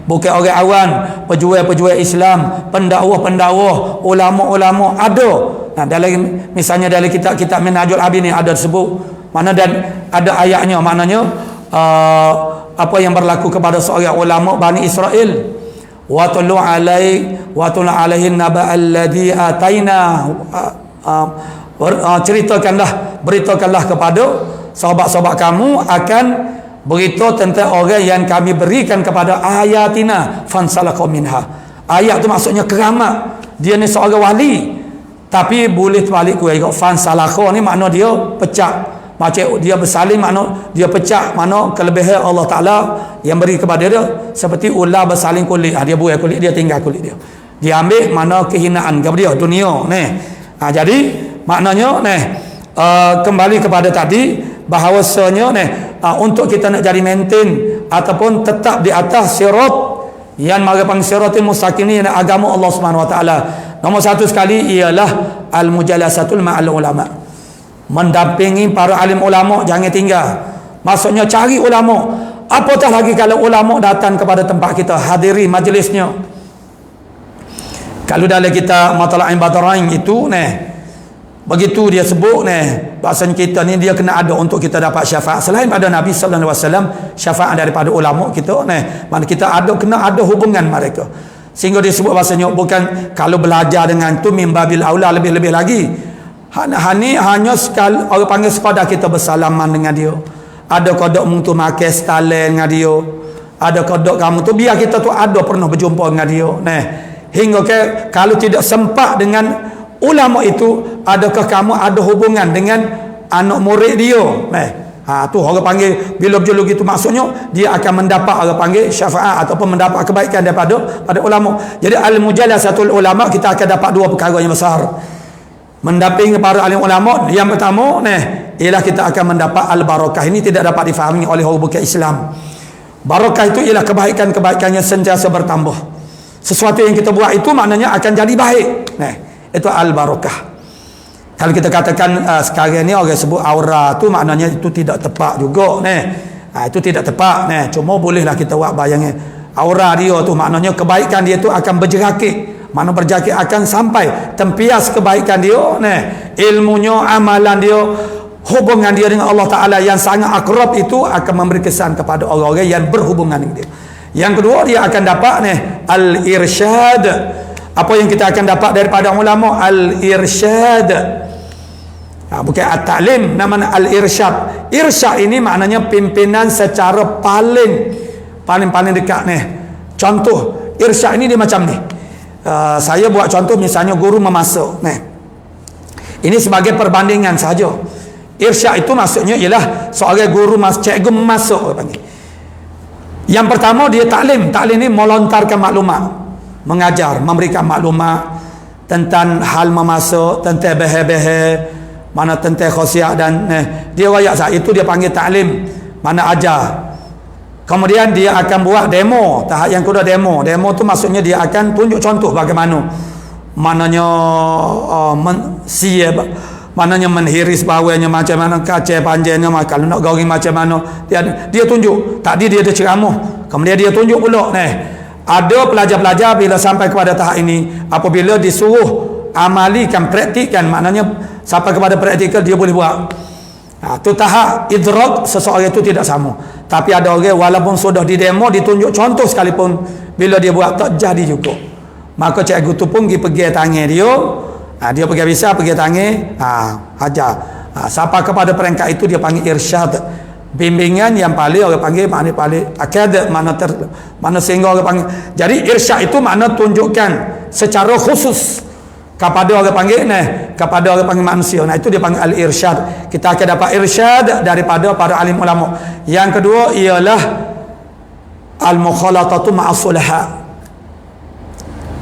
Bukan orang awam, pejuang-pejuang Islam, pendakwah-pendakwah, ulama-ulama ada. Dalam misalnya dalam kitab-kitab Minhajul Abidin ni ada sebut mana dan ada ayatnya, maknanya apa yang berlaku kepada seorang ulama Bani Israel. Wa tullu alaihin naba alladhi ataina, beritakanlah kepada sahabat-sahabat kamu akan berita tentang orang yang kami berikan kepada ayatina fansalakha minha. Ayat tu maksudnya keramat. Dia ni seorang wali tapi boleh terbalik kuat. Fansalakha ni makna dia pecah. Macam dia bersalin makna dia pecah, makna kelebihan Allah Ta'ala yang beri kepada dia seperti ular bersalin kulit. Dia buai kulit dia, tinggal kulit dia, dia ambil mana kehinaan kepada dia dunia ni. Jadi maknanya kembali kepada tadi bahawasanya untuk kita nak jadi maintain ataupun tetap di atas sirat yang mara panggil siratul mustaqim ni agama Allah Subhanahu Wa Ta'ala. Nombor satu sekali ialah al-mujalasatul ma'al ulama, mendampingi para alim ulama, jangan tinggal. Maksudnya cari ulama. Apatah lagi kalau ulama datang kepada tempat kita, hadiri majlisnya. Kalau dalam kita Matla'in Badarain itu begitu dia sebut bahasanya kita ni dia kena ada untuk kita dapat syafaat selain pada Nabi sallallahu alaihi wasallam, syafaat daripada ulama kita mana kita kena ada hubungan mereka. Sehingga dia sebut bahasanya bukan kalau belajar dengan tu mimbabil aula, lebih-lebih lagi. Hanya sekali orang panggil sekadar kita bersalaman dengan dia. Ada kodok mung tu makan setalen dengan dia. Ada kodok kamu tu biar kita tu ada pernah berjumpa dengan dia. Hingga kalau tidak sempat dengan ulama itu, adakah kamu ada hubungan dengan anak murid dia? Tu orang panggil bila berjuluk itu maksudnya dia akan mendapat orang panggil syafaat ataupun mendapat kebaikan daripada ulama. Jadi al-mujalasatul ulama, kita akan dapat 2 perkara yang besar. Mendampingi para alim ulama, yang pertama ialah kita akan mendapat al-barakah. Ini tidak dapat difahami oleh orang bukan Islam. Barakah itu ialah kebaikan-kebaikan yang sentiasa bertambah. Sesuatu yang kita buat itu maknanya akan jadi baik. Itu al-barakah. Kalau kita katakan sekarang ni orang sebut aura tu, maknanya itu tidak tepat juga. Itu tidak tepat. Cuma bolehlah kita buat bayangnya. Aura dia tu maknanya kebaikan dia tu akan berjerakit. Mana berjakit akan sampai tempias kebaikan dia, ilmunya, amalan dia, hubungan dia dengan Allah Ta'ala yang sangat akrab itu akan memberi kesan kepada orang-orang yang berhubungan dengan dia. Yang kedua, dia akan dapat al-irsyad. Apa yang kita akan dapat daripada ulama? Al-irsyad. Bukan at-ta'lim, namanya al-irsyad. Irsyad ini maknanya pimpinan secara paling dekat. Contoh irsyad ini dia macam ni. Saya buat contoh misalnya guru memasak. Ini sebagai perbandingan saja. Irsyad itu maksudnya ialah seorang guru cikgu memasak. Yang pertama dia taklim. Taklim ini melontarkan maklumat, mengajar, memberikan maklumat tentang hal memasak, tentang bahan-bahan, mana tentang khasiat dan dia wayak saat itu dia panggil taklim, mana ajar. Kemudian dia akan buat demo. Tahap yang kedua demo. Demo tu maksudnya dia akan tunjuk contoh bagaimana maknanya maknanya menhiris bawahnya macam mana, kaca panjangnya, kalau nak goreng macam mana, dia tunjuk. Tadi dia ada ceramah, kemudian dia tunjuk pula. Ada pelajar-pelajar bila sampai kepada tahap ini, apabila disuruh amalikan, praktikkan, maknanya sampai kepada praktikal dia boleh buat. Tu tahap idrak seseorang itu tidak sama. Tapi ada orang walaupun sudah di demo ditunjuk contoh sekalipun, bila dia buat tak jadi juga. Maka cikgu tu pun pergi tangan dia, dia pergi bisa pergi tangan, ajar. Siapa kepada peringkat itu dia panggil irsyad, bimbingan yang paling orang panggil makna paling akad, mana sehingga orang panggil. Jadi irsyad itu makna tunjukkan secara khusus kepada orang panggil kepada orang panggil manusia. Itu dia panggil al-irsyad. Kita akan dapat irsyad daripada para alim ulama. Yang kedua ialah al-mukhalatatu ma'as sulaha,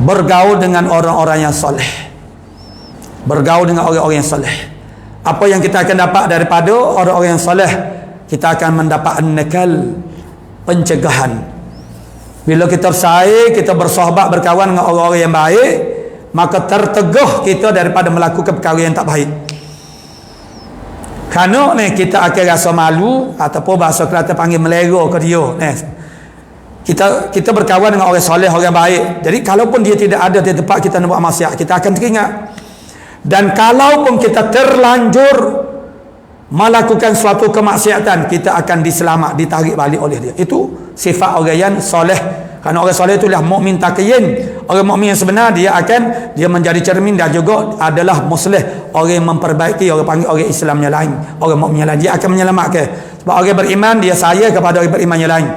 bergaul dengan orang-orang yang soleh. Bergaul dengan orang-orang yang soleh. Apa yang kita akan dapat daripada orang-orang yang soleh? Kita akan mendapat nakal, pencegahan. Bila kita bersaing, kita bersahabat, berkawan dengan orang-orang yang baik, maka terteguh kita daripada melakukan perkara yang tak baik. Kerana kita akan rasa malu, ataupun bahasa Kelantan panggil melera ke dia. Kita berkawan dengan orang soleh, orang baik. Jadi kalaupun dia tidak ada di tempat kita nak buat maksiat, kita akan teringat. Dan kalaupun kita terlanjur melakukan suatu kemaksiatan, kita akan diselamat, ditarik balik oleh dia. Itu sifat orang yang soleh. Kerana orang soleh itulah mukmin taqiyin. Orang mukmin yang sebenar dia menjadi cermin dan juga adalah muslih, orang yang memperbaiki, orang panggil orang Islam yang lain, orang mukmin yang lain. Dia akan menyelamatkan. Sebab orang beriman dia sayang kepada orang beriman yang lain.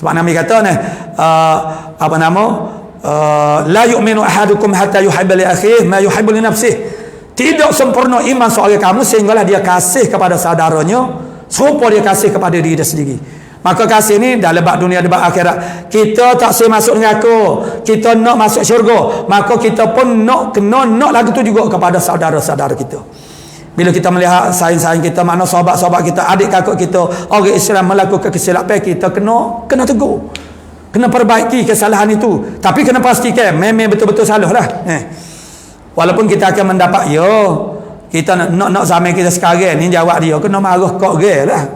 Sebab Nabi kata la yu'minu ahadukum hatta yuhibba li akhihi ma yuhibbu li nafsihi. Tidak sempurna iman seorang kamu sehinggalah dia kasih kepada saudaranya serupa dia kasih kepada diri dia sendiri. Maka kasih ni dah lebat dunia lebat akhirat. Kita tak boleh masuk neraka, kita nak masuk syurga, maka kita pun nak lagu tu juga kepada saudara-saudara kita. Bila kita melihat saing-saing kita, mana sahabat-sahabat kita, adik kakak kita, orang Islam melakukan kesilapan, kita kena tegur, kena perbaiki kesalahan itu. Tapi kena pastikan memang betul-betul salah lah. Walaupun kita akan mendapat kita nak zaman kita sekarang ni, jawab dia kena marah kok lah.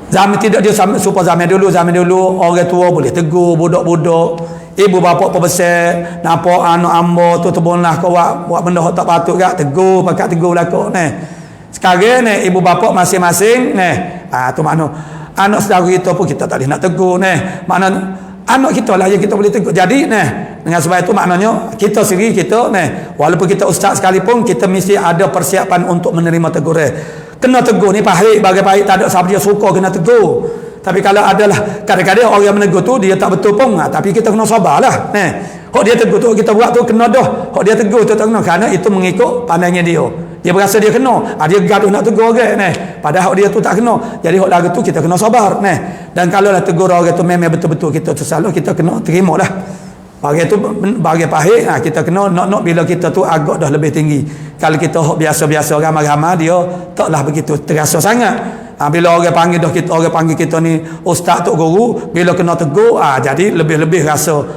Zaman tidak dia supaya zaman dulu orang tua boleh tegur budak-budak, ibu bapa pembesar nampak anak ambo tu terbonlah kau buat benda tak patut gak, tegur pakat tegur belaka. Sekarang ibu bapa masing-masing tu makna anak saudara kita pun kita tak boleh nak tegur. Makna anak kita lah yang kita boleh tegur. Jadi dengan sebab itu maknanya kita sendiri walaupun kita ustaz sekalipun, kita mesti ada persiapan untuk menerima teguran. Kena tegur ni pahit, bagi pahit tak ada siapa dia suka kena tegur. Tapi kalau adalah kadang-kadang orang yang menegur tu dia tak betul pun, tapi kita kena sabarlah. Hak dia tegur tu kita buat tu kena dah. Hak dia tegur tu tak kena, kerana itu mengikut pandangnya dia. Dia berasa dia kena, dia gaduh nak tegur orang padahal hak dia tu tak kena. Jadi hak lagu tu kita kena sabar. Dan kalau lah tegur orang tu memang betul-betul kita tersalah, kita kena terima lah. Bagi tu bagi pahit kita kena nak bila kita tu agak dah lebih tinggi. Kalau kita biasa-biasa ramai-ramai dia taklah begitu terasa sangat. Bila orang panggil kita ni ustaz tok guru, bila kena tegur jadi lebih-lebih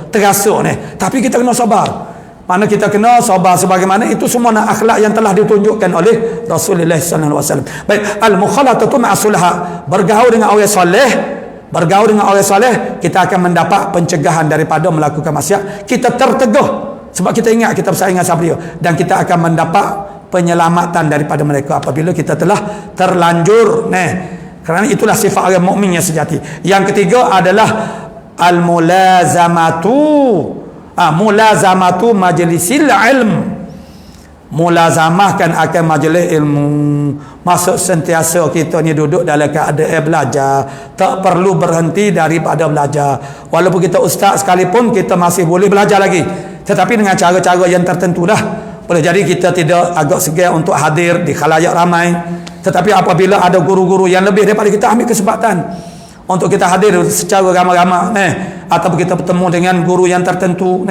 terasa Tapi kita kena sabar. Mana kita kena sabar sebagaimana itu semua akhlak yang telah ditunjukkan oleh Rasulullah sallallahu alaihi wasallam. Baik, al-mukhalatatu ma'as sulaha, bergaul dengan orang soleh. Bergaul dengan orang soleh, kita akan mendapat pencegahan daripada melakukan maksiat. Kita terteguh sebab kita ingat kita bersaing dengan siapa dia, dan kita akan mendapat penyelamatan daripada mereka apabila kita telah terlanjur. Kerana itulah sifat orang mukmin yang sejati. Yang ketiga adalah mulazamatu majlisil ilm. Mulazamahkan akan majlis ilmu. Maksud sentiasa kita ni duduk dalam keadaan belajar, tak perlu berhenti daripada belajar. Walaupun kita ustaz sekalipun, kita masih boleh belajar lagi, tetapi dengan cara-cara yang tertentu dah. Boleh jadi kita tidak agak segan untuk hadir di khalayak ramai, tetapi apabila ada guru-guru yang lebih daripada kita, ambil kesempatan untuk kita hadir secara ramai-ramai ataupun kita bertemu dengan guru yang tertentu.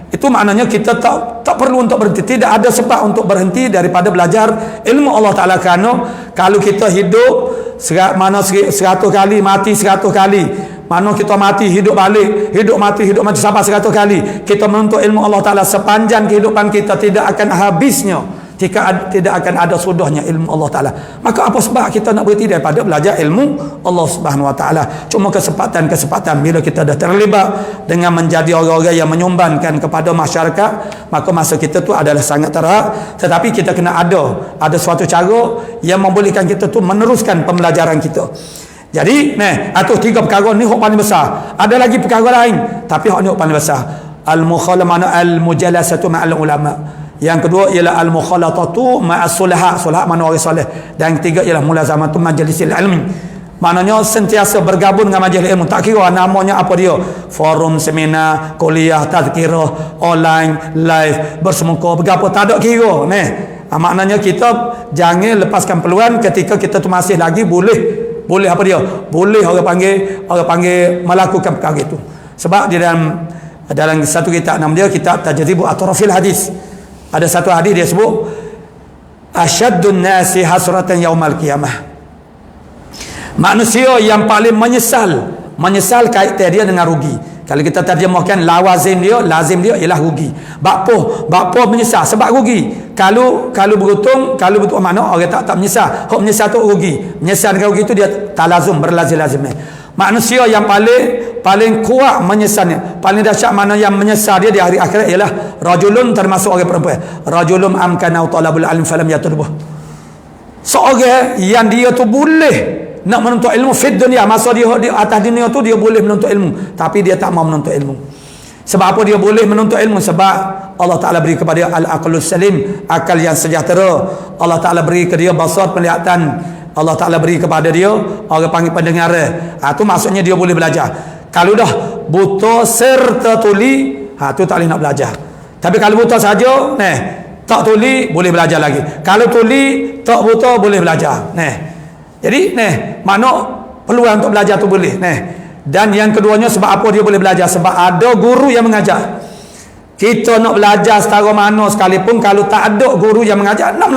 Itu maknanya kita tak perlu untuk berhenti. Tidak ada sebab untuk berhenti daripada belajar ilmu Allah Ta'ala. Kerana kalau kita hidup 100 kali, mati 100 kali, mana kita mati hidup balik, hidup mati sampai 100 kali, kita menuntut ilmu Allah Ta'ala sepanjang kehidupan kita tidak akan habisnya, tidak akan ada sudahnya ilmu Allah Ta'ala. Maka apa sebab kita nak berhenti daripada belajar ilmu Allah Subhanahu Wa Ta'ala? Cuma kesempatan bila kita dah terlibat dengan menjadi orang-orang yang menyumbankan kepada masyarakat, maka masa kita tu adalah sangat terhad. Tetapi kita kena ada suatu cara yang membolehkan kita tu meneruskan pembelajaran kita. Jadi atau 3 perkara ni hak paling besar. Ada lagi perkara lain, tapi hak ni hak paling besar. Al-mukhalamana al-mujalasatu ma'al ulama. Yang kedua ialah al-mukhalatatu ma'as sulaha. Sulaha mana orang soleh. Dan yang ketiga ialah mulazamatu majlisil ilmi. Maknanya sentiasa bergabung dengan majlis ilmu. Tak kira namanya apa dia. Forum, seminar, kuliah, tazkirah, online, live, bersemuka, bergapo, tak ada kira. Maknanya kita jangan lepaskan peluang ketika kita tu masih lagi boleh apa dia? Boleh orang panggil melakukan perkara itu. Sebab di dalam satu kitab nama dia kitab Tajribu Atrafil Hadis. Ada satu hadis dia sebut asyaddun nasi hasratan yaumal qiyamah. Manusia yang paling menyesal kaitan dia dengan rugi. Kalau kita terjemahkan lazim dia ialah rugi. Bakpo menyesal sebab rugi. Kalau beruntung mana orang tak menyesal. Hak menyesal tu rugi. Menyesal dengan rugi tu dia talazum berlazim-lazim. Manusia yang paling kuat menyesalnya, paling dahsyat mana yang menyesal dia di hari akhirat ialah rajulun, termasuk orang perempuan. Rajulun amkana talabul ilm falam yatlubuh. Seorang yang dia tu boleh nak menuntut ilmu fid dunia, masa dia di atas dunia tu dia boleh menuntut ilmu, tapi dia tak mau menuntut ilmu. Sebab apa dia boleh menuntut ilmu? Sebab Allah Ta'ala beri kepada al-aqlus salim, akal yang sejahtera. Allah Ta'ala beri ke dia basar, penglihatan. Allah Ta'ala beri kepada dia orang panggil pendengar. Tu maksudnya dia boleh belajar. Kalau dah buta serta tuli, tu tak boleh nak belajar. Tapi kalau buta saja, tak tuli boleh belajar lagi. Kalau tuli tak buta boleh belajar. Jadi mana peluang untuk belajar tu boleh. Dan yang keduanya sebab apa dia boleh belajar? Sebab ada guru yang mengajar. Kita nak belajar setara mana sekalipun, kalau tak ada guru yang mengajar, nak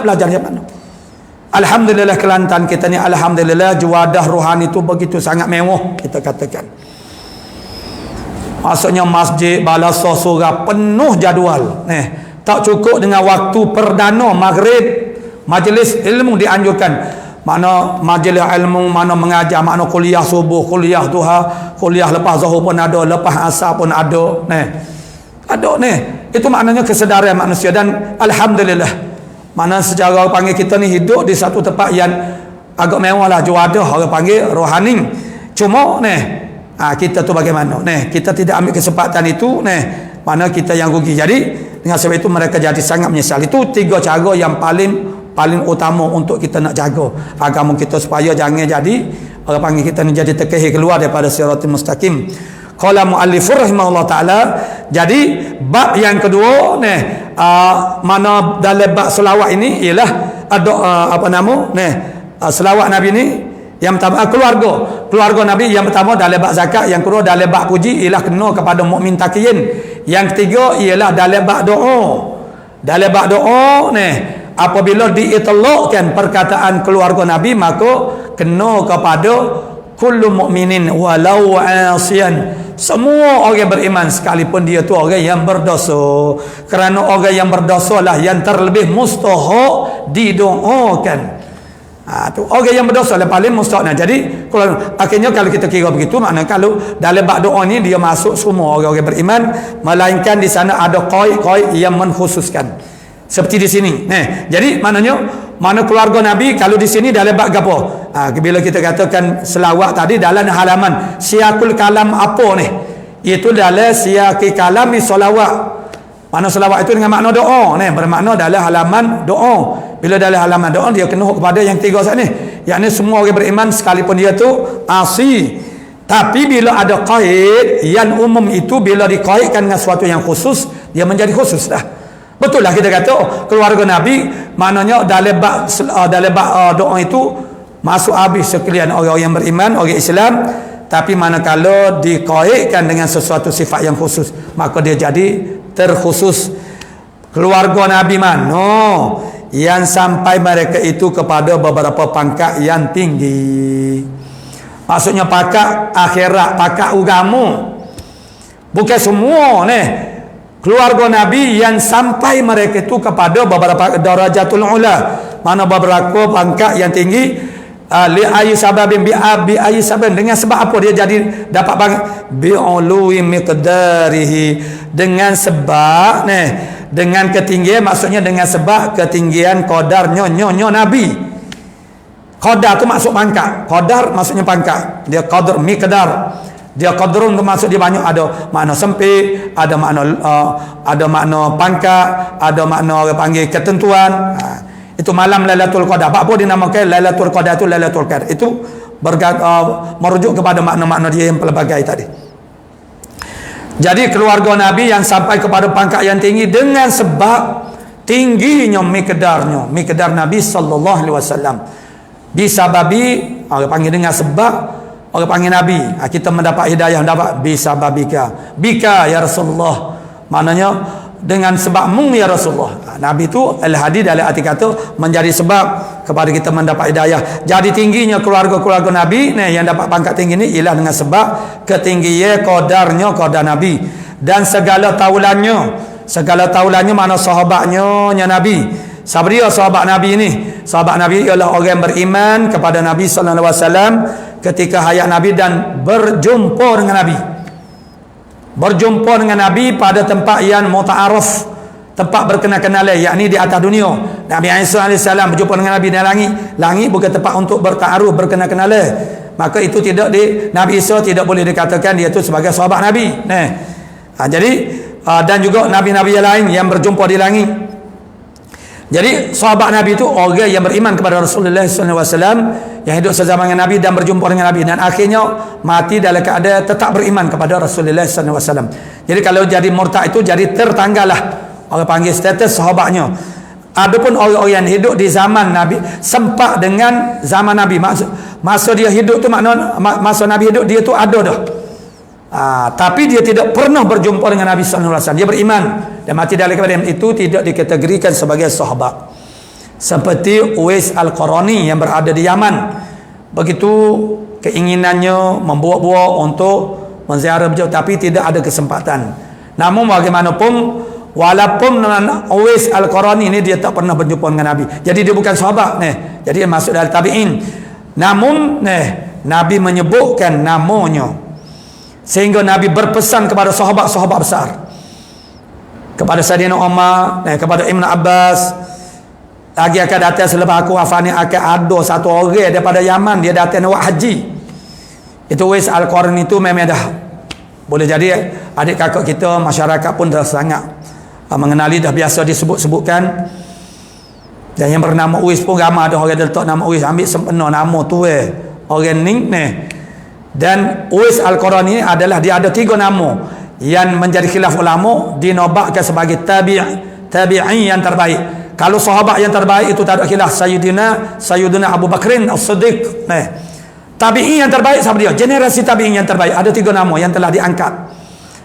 belajar yang mana? Alhamdulillah Kelantan kita ni, alhamdulillah juadah rohani tu begitu sangat mewah kita katakan. Maksudnya masjid, balasa, surah penuh jadual. Tak cukup dengan waktu perdana maghrib, majlis ilmu dianjurkan. Mana majlis ilmu, mana mengajar, mana kuliah subuh, kuliah duha, kuliah lepas zuhur pun ada, lepas asar pun ada. Itu maknanya kesedaran manusia. Dan alhamdulillah, mana secara orang panggil kita ni hidup di satu tempat yang agak mewah lah, juadah orang panggil rohani. Cuma kita tu bagaimana? Kita tidak ambil kesempatan itu, mana kita yang rugi. Jadi dengan sebab itu mereka jadi sangat menyesal. Itu 3 cara yang paling utama untuk kita nak jaga agama kita supaya jangan jadi orang panggil kita ni jadi terkehir keluar daripada siratul mustaqim. Qala muallifur rahimahullah taala. Jadi bab yang kedua mana dalam bab selawat ini ialah ada selawat Nabi ni yang pertama keluarga Nabi, yang pertama dalam bab zakat, yang kedua dalam bab puji ialah kena kepada mukmin taqiyin, yang ketiga ialah dalam bab doa. Dalam bab doa apabila diitlaqkan perkataan keluarga Nabi, maka kena kepada kullu mukminin walau asian. Semua orang beriman sekalipun dia tu orang yang berdosa. Kerana orang yang berdosa lah yang terlebih mustahak didoakan. Tu orang yang berdosa lah paling mustahak. Jadi akhirnya kalau kita kira begitu, maknanya kalau dalam bab doa ni dia masuk semua orang-orang beriman, melainkan di sana ada qaid yang mengkhususkan. Seperti di sini. Jadi maknanya mana keluarga Nabi kalau di sini dalam bab apa? Bila kita katakan selawat tadi dalam halaman siakul kalam apa ni? Itu dalam siakul kalam ni selawat. Mana selawat itu dengan makna doa bermakna dalam halaman doa. Bila dalam halaman doa dia kena kepada yang 3 saat ni. Yakni semua orang beriman sekalipun dia tu asi. Tapi bila ada qaid yang umum itu, bila dikaitkan dengan sesuatu yang khusus, dia menjadi khusus dah. Betul lah kita kata keluarga Nabi, maknanya dalam bab doa itu masuk habis sekalian orang yang beriman, orang Islam. Tapi manakala dikaitkan dengan sesuatu sifat yang khusus, maka dia jadi terkhusus. Keluarga Nabi mana yang sampai mereka itu kepada beberapa pangkat yang tinggi. Maksudnya pangkat akhirat, pangkat agama. Bukan semua keluarga Nabi yang sampai mereka itu kepada beberapa darajatul ula, mana beberapa pangkat yang tinggi, li ayi sababin bi ayi sababin, dengan sebab apa dia jadi dapat banget, bi ului miqdarihi, dengan sebab dengan ketinggian, maksudnya dengan sebab ketinggian qadarnya nyonya Nabi. Qadar tu maksud pangkat, qadar maksudnya pangkat, dia qadar miqdar. Dia qadrun tu maksud dia banyak, ada makna sempit, ada makna pangkat, ada makna orang panggil ketentuan. Itu malam Lailatul Qadar. Apa dia namakan Lailatul Qadar itu Lailatul Qadar. Itu merujuk kepada makna-makna dia yang pelbagai tadi. Jadi keluarga Nabi yang sampai kepada pangkat yang tinggi dengan sebab tingginya miqdar Nabi sallallahu alaihi wasallam. Bisa babi orang panggil dengan sebab orang panggil Nabi, kita mendapat hidayah, mendapat bisa babika, bika ya Rasulullah, maknanya dengan sebabmu ya Rasulullah. Nabi itu al-hadi dalam arti kata menjadi sebab kepada kita mendapat hidayah. Jadi tingginya keluarga-keluarga Nabi yang dapat pangkat tinggi ini ialah dengan sebab ketinggian qadarnya qadar Nabi, dan segala taulannya mana sahabatnya Nabi. Siapa dia sahabat Nabi ini? Sahabat Nabi ialah orang yang beriman kepada Nabi sallallahu alaihi wasallam ketika hayat Nabi dan berjumpa dengan Nabi. Berjumpa dengan Nabi pada tempat yang muta'aruf, tempat berkenal-kenalan, yakni di atas dunia. Nabi Isa AS berjumpa dengan Nabi di langit. Langit bukan tempat untuk bertaaruf, berkenal-kenalan. Maka itu tidak Nabi Isa tidak boleh dikatakan dia itu sebagai sahabat Nabi. Jadi dan juga nabi-nabi yang lain yang berjumpa di langit. Jadi sahabat Nabi itu orang yang beriman kepada Rasulullah SAW, yang hidup sezaman dengan Nabi dan berjumpa dengan Nabi, dan akhirnya mati dalam keadaan tetap beriman kepada Rasulullah SAW. Jadi kalau jadi murtad itu jadi tertanggallah, orang panggil status sahabatnya. Adapun orang-orang yang hidup di zaman Nabi, sempat dengan zaman Nabi, masa dia hidup tu makna masa Nabi hidup dia tu ada dah. Tapi dia tidak pernah berjumpa dengan Nabi sallallahu alaihi wasallam. Dia beriman dan mati dalam keadaan itu tidak dikategorikan sebagai sahabat. Seperti Uwais Al-Qarani yang berada di Yaman. Begitu keinginannya membuat-buat untuk menziarah beliau, tapi tidak ada kesempatan. Namun bagaimanapun, walaupun Uwais Al-Qarani ini dia tak pernah berjumpa dengan Nabi, jadi dia bukan sahabat jadi dia masuk dalam tabi'in. Namun Nabi menyebutkan namanya, sehingga Nabi berpesan kepada sahabat-sahabat besar, kepada Sayyidina Umar, kepada Ibn Abbas, lagi akan datang selepas aku wafat ni akan ada satu orang daripada Yaman, dia datang nak buat haji. Itu Uwais Al-Qarni itu memang dah boleh jadi adik kakak kita, masyarakat pun dah sangat mengenali, dah biasa disebut-sebutkan. Dan yang bernama Uwais pun ramai ada orang letak nama Uwais, ambil sempena nama tu orang ni. Dan Uwais Al-Qarani adalah dia ada 3 nama yang menjadi khilaf ulama, dinobatkan sebagai tabi'i yang terbaik. Kalau sahabat yang terbaik itu tak ada khilaf, Sayyidina Abu Bakrin As-Siddiq. Tabi'i yang terbaik siapa dia? Generasi tabi'i yang terbaik ada 3 nama yang telah diangkat.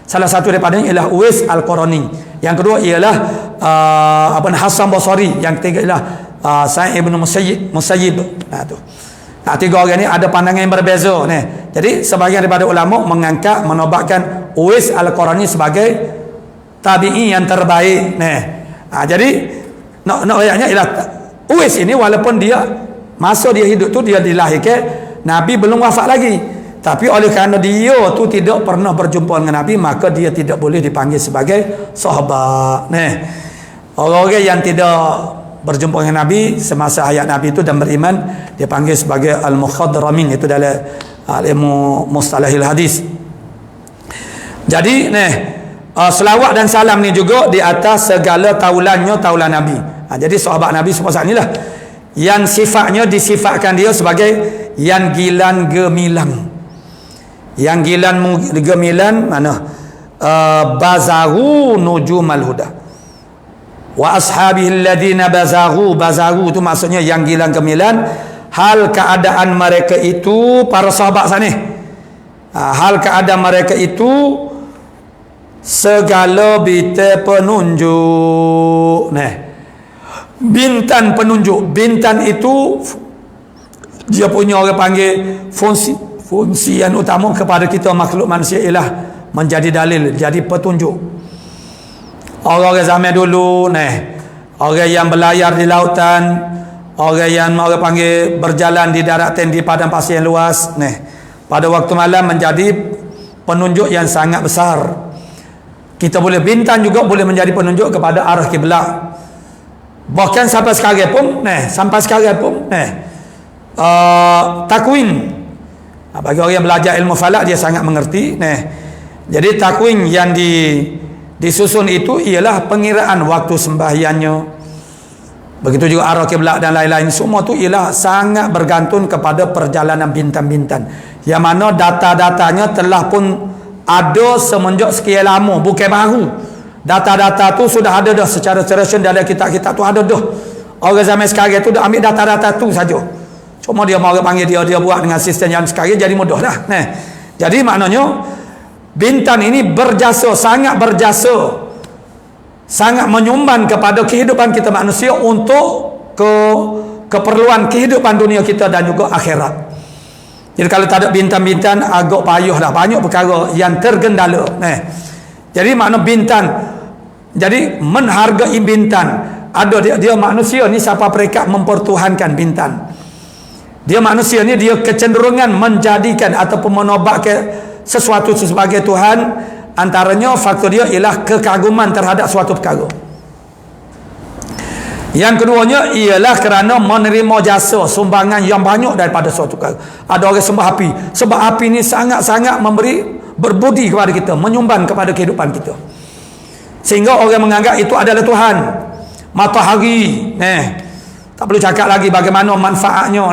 Salah satu daripadanya ialah Uwais Al-Qarani. Yang kedua ialah Hasan Basri. Yang ketiga ialah Sa'id ibn Musayyib. Tu. 3 orang ni ada pandangan yang berbeza. Jadi sebahagian daripada ulama menobatkan Uwais Al-Qarani sebagai tabi'i yang terbaik. Jadi ayatnya ialah Uwais ini walaupun dia masa dia hidup tu dia dilahirkan Nabi belum wafat lagi, tapi oleh kerana dia tu tidak pernah berjumpa dengan Nabi, maka dia tidak boleh dipanggil sebagai sahabat. Orang-orang yang tidak berjumpa dengan Nabi semasa hayat Nabi itu dan beriman, dia panggil sebagai al-mukhadramin, itu dalam ilmu mustalahil hadis. Jadi selawat dan salam ni juga di atas segala taulan Nabi. Jadi sahabat Nabi semasa inilah yang sifatnya disifatkan dia sebagai yang gilan gemilang. Yang gilan gemilang mana? Bazaru nujumal huda wa ashabihi alladhina bazaru itu maksudnya yang gilang gemilang, hal keadaan mereka itu para sahabat sana, hal keadaan mereka itu segala bita penunjuk. Bintan penunjuk. Bintan itu dia punya orang panggil fungsi yang utama kepada kita makhluk manusia ialah menjadi dalil, jadi petunjuk. Orang-orang zaman dulu orang yang berlayar di lautan, orang yang orang panggil berjalan di daratan di padang pasir yang luas, pada waktu malam menjadi penunjuk yang sangat besar. Kita boleh bintang juga boleh menjadi penunjuk kepada arah kiblat. Bahkan sampai sekarang pun takwin. Bagi orang yang belajar ilmu falak dia sangat mengerti. Jadi takwin yang disusun itu ialah pengiraan waktu sembahyangnya. Begitu juga arah kiblat dan lain-lain. Semua itu ialah sangat bergantung kepada perjalanan bintang-bintang. Yang mana data-datanya telah pun ada semenjak sekian lama, bukan baru. Data-data tu sudah ada dah secara tradisi dalam kitab-kitab tu ada dah. Orang zaman sekarang tu dah ambil data-data tu saja. Cuma dia mau panggil dia buat dengan sistem yang sekarang jadi mudah dah. Jadi maknanya bintang ini berjasa, sangat berjasa, sangat menyumbang kepada kehidupan kita manusia untuk keperluan kehidupan dunia kita dan juga akhirat. Jadi kalau tak ada bintang-bintang agak payah dah, banyak perkara yang tergendala. Jadi makna bintang, jadi menghargai bintang. Ada dia manusia ni siapa mereka mempertuhankan bintang. Dia manusia ni dia kecenderungan menjadikan ataupun menobatkan sesuatu sebagai Tuhan. Antaranya faktor dia ialah kekaguman terhadap suatu perkara. Yang keduanya ialah kerana menerima jasa sumbangan yang banyak daripada suatu perkara. Ada orang sembah api. Sebab api ni sangat-sangat berbudi kepada kita, menyumbang kepada kehidupan kita. Sehingga orang menganggap itu adalah Tuhan. Matahari, tak perlu cakap lagi bagaimana manfaatnya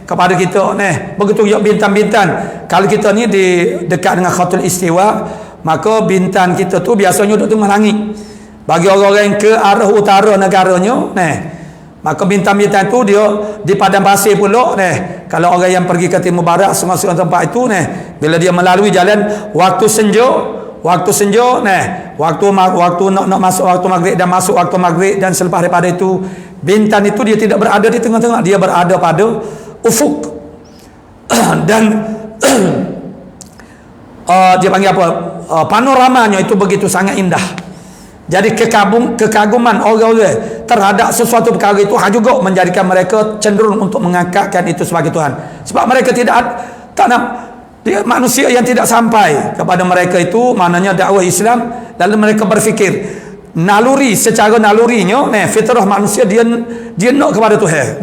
kepada kita. Begitu juga bintang-bintang. Kalau kita ni dekat dengan Khatul Istiwa, maka bintang kita tu biasanya duduk tengah langit. Bagi orang-orang yang ke arah utara negaranya, maka bintang-bintang tu dia di padang pasir pula. Kalau orang yang pergi ke timur barat, sungai-sungai tempat itu, bila dia melalui jalan waktu senja, waktu nak masuk waktu maghrib dan masuk waktu maghrib dan selepas daripada itu, bintang itu dia tidak berada di tengah-tengah, dia berada pada ufuk. Dan dia panggil apa? Panoramanya itu begitu sangat indah. Jadi kekaguman orang-orang terhadap sesuatu perkara itu juga menjadikan mereka cenderung untuk mengangkatkan itu sebagai Tuhan. Sebab mereka tak nak, dia manusia yang tidak sampai kepada mereka itu, maknanya dakwah Islam, lalu mereka berfikir secara nalurinya, fitrah manusia dia nak kepada Tuhan.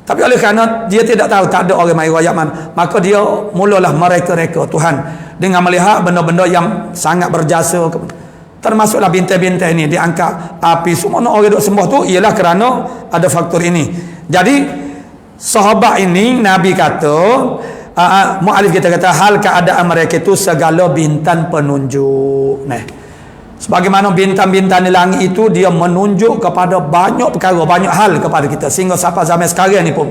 Tapi oleh kerana dia tidak tahu, tak ada orang mai royak maka dia mulalah mereka-reka Tuhan dengan melihat benda-benda yang sangat berjasa. Termasuklah bintang-bintang ini diangkat, api, semua orang duk sembah tu ialah kerana ada faktor ini. Jadi sahabat ini Nabi kata, mu'alif kita kata, hal keadaan mereka itu segala bintang penunjuk. Sebagaimana bintang-bintang di langit itu dia menunjuk kepada banyak perkara, banyak hal kepada kita, sehingga sampai zaman sekarang ni pun.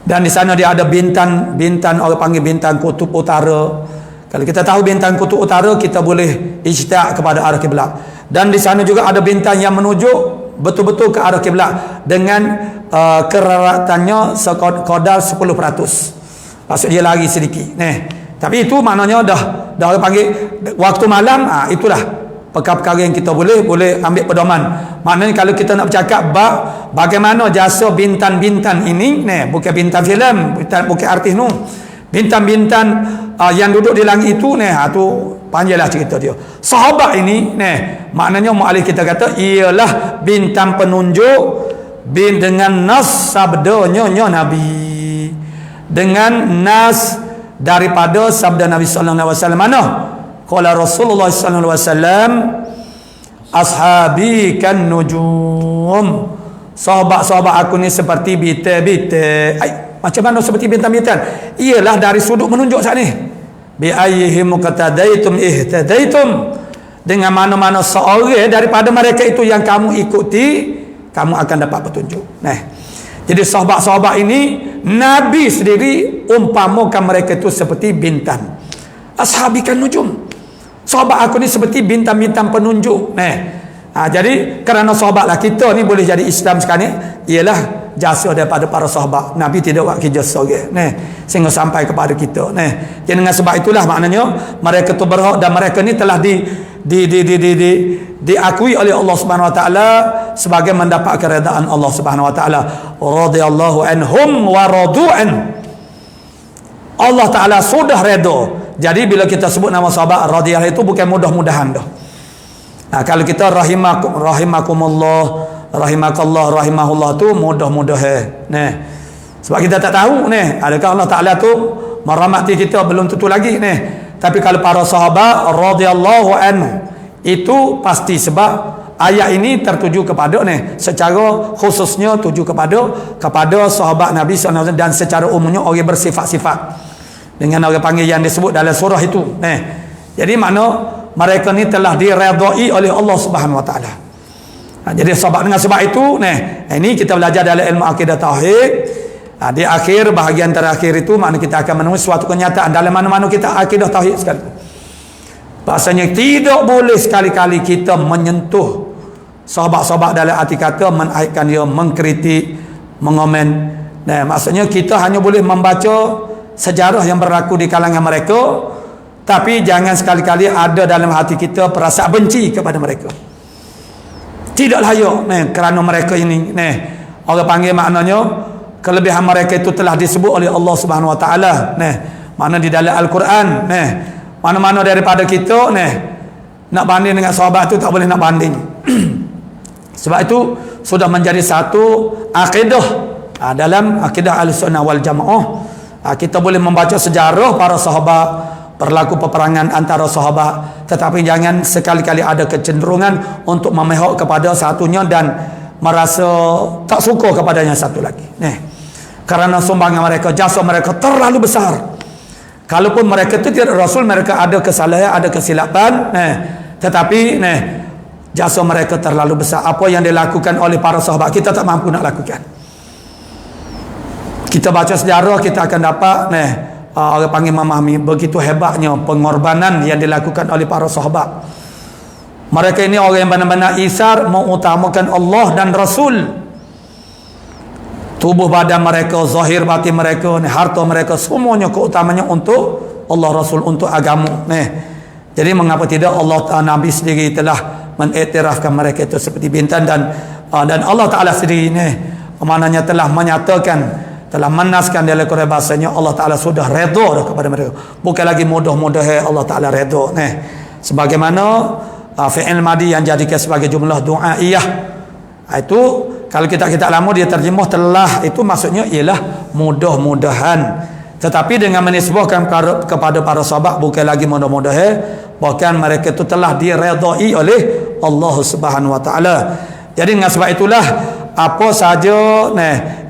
Dan di sana dia ada bintang orang panggil bintang kutub utara. Kalau kita tahu bintang kutub utara, kita boleh ijtihad kepada arah kiblat. Dan di sana juga ada bintang yang menunjuk betul-betul ke arah kiblat dengan keraratannya sekadar 10%. Maksud dia lari sedikit. Tapi itu maknanya dah orang panggil waktu malam, itulah perkara-perkara yang kita boleh ambil pedoman. Maknanya kalau kita nak bercakap bagaimana jasa bintang-bintang ini, bukan bintang filem, bukan artis nu. Bintang-bintang yang duduk di langit itu, tu panjanglah cerita dia. Sahabat ini, maknanya mu'alif kita kata ialah bintang penunjuk dengan nas sabdanya Nabi, dengan nas daripada sabda Nabi sallallahu alaihi wasallam. Mana? Qala Rasulullah sallallahu alaihi wasallam, ashabi kan nujum. Sahabat-sahabat aku ni seperti bintang-bintang. Macam mana seperti bintang-bintang? Ialah dari sudut menunjuk saat ni. Bi ayyihim muqtadaitum ihtadaitum. Dengan mana-mana seorang daripada mereka itu yang kamu ikuti, kamu akan dapat petunjuk. Jadi sahabat-sahabat ini Nabi sendiri umpamakan mereka itu seperti bintang. Ashabikan nujum. Sahabat aku ni seperti bintang-bintang penunjuk. Jadi kerana sahabatlah kita ni boleh jadi Islam sekarang ni, ialah jasa daripada para sahabat. Nabi tidak buat kerja seorang sehingga sampai kepada kita. Jadi dengan sebab itulah maknanya mereka tu berhak, dan mereka ni telah diakui oleh Allah Subhanahu wa taala sebagai mendapat keredaan Allah Subhanahu wa taala. Radhiyallahu anhum wa radu'an. Allah taala sudah redha. Jadi bila kita sebut nama sahabat radhiyallahu itu bukan mudah-mudahan dah. Nah, kalau kita rahimakumullah, rahimakallah, rahimahullah tu mudah-mudah. Nah, sebab kita tak tahu adakah Allah taala tu merahmati kita, belum tentu lagi Tapi kalau para sahabat radhiyallahu anhu itu pasti, sebab ayat ini tertuju kepada secara khususnya tuju kepada sahabat Nabi SAW dan secara umumnya orang bersifat-sifat dengan orang panggil yang disebut dalam surah itu. Jadi makna mereka ni telah diredai oleh Allah Subhanahu wa taala. Jadi dengan sebab itu ini kita belajar dalam ilmu akidah tauhid. Di akhir bahagian terakhir itu makna kita akan menemui suatu kenyataan dalam mana-mana kita akidah tauhid sekali. Bahasanya tidak boleh sekali-kali kita menyentuh sahabat-sahabat dalam arti kata menaikkan dia, mengkritik, mengomen. Maksudnya kita hanya boleh membaca sejarah yang berlaku di kalangan mereka, tapi jangan sekali-kali ada dalam hati kita perasaan benci kepada mereka. Tidak layak kerana mereka ini orang panggil maknanya kelebihan mereka itu telah disebut oleh Allah Subhanahu wa taala. Mana di dalam Al-Quran mana-mana daripada kita nak banding dengan sahabat itu tak boleh nak banding. Sebab itu sudah menjadi satu akidah dalam akidah Ahlussunnah wal Jamaah. Kita boleh membaca sejarah para sahabat, berlaku peperangan antara sahabat, tetapi jangan sekali-kali ada kecenderungan untuk memihak kepada satunya dan merasa tak suka kepadanya satu lagi. Karena sumbangan mereka, jasa mereka terlalu besar. Kalaupun mereka itu tidak Rasul, mereka ada kesalahan, ada kesilapan, tetapi jasa mereka terlalu besar. Apa yang dilakukan oleh para sahabat kita tak mampu nak lakukan. Kita baca sejarah, kita akan dapat orang panggil memahami begitu hebatnya pengorbanan yang dilakukan oleh para sahabat. Mereka ini orang yang benar-benar isar mengutamakan Allah dan Rasul. Tubuh badan mereka, zahir batin mereka, harta mereka, semuanya keutamanya untuk Allah Rasul, untuk agama. Jadi mengapa tidak Allah Nabi sendiri telah mengiktirafkan mereka itu seperti bintang, dan Allah Ta'ala sendiri maknanya telah menyatakan, telah menaskan dalam Quran bahasanya Allah Ta'ala sudah redha kepada mereka. Bukan lagi mudah-mudah Allah Ta'ala redha. Sebagaimana fi'il madi yang jadikan sebagai jumlah du'aiyah, itu kalau kita lama dia terjemah telah, itu maksudnya ialah mudah-mudahan. Tetapi dengan menisbahkan kepada para sahabat bukan lagi mudah-mudahan, bahkan mereka itu telah diredai oleh Allah Subhanahu wa taala. Jadi dengan sebab itulah apa saja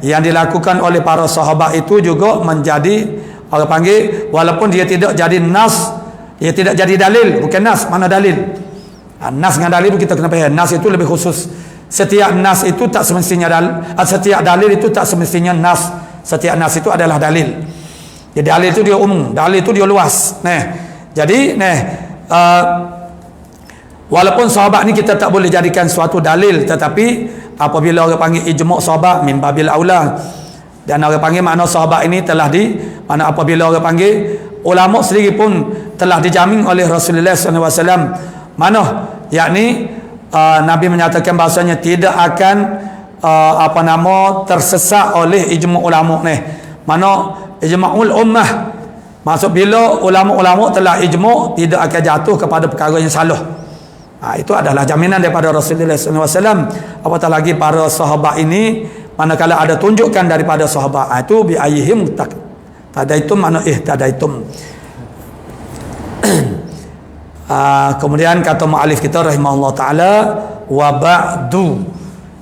yang dilakukan oleh para sahabat itu juga menjadi orang panggil, walaupun dia tidak jadi nas, dia tidak jadi dalil, bukan nas, mana dalil. Nas dengan dalil kita kena faham. Nas itu lebih khusus. Setiap nas itu tak semestinya setiap dalil itu tak semestinya nas. Setiap nas itu adalah dalil. Jadi dalil itu dia umum, dalil itu dia luas. Jadi walaupun sahabat ni kita tak boleh jadikan suatu dalil, tetapi apabila orang panggil ijma' sahabat min babil aula, dan orang panggil makna sahabat ini telah mana apabila orang panggil ulama sendiri pun telah dijamin oleh Rasulullah SAW, mana yakni Nabi menyatakan bahasanya tidak akan tersesat oleh ijma' ulama mana ijma'ul ummah, maksud bila ulama-ulama telah ijma' tidak akan jatuh kepada perkara yang salah. Itu adalah jaminan daripada Rasulullah SAW. Apatah lagi para sahabat ini, manakala ada tunjukkan daripada sahabat, itu bi ayyihim tadaitum mana ihtadaitum. Kemudian kata mu'alif kita rahimahullah ta'ala, wa ba'du.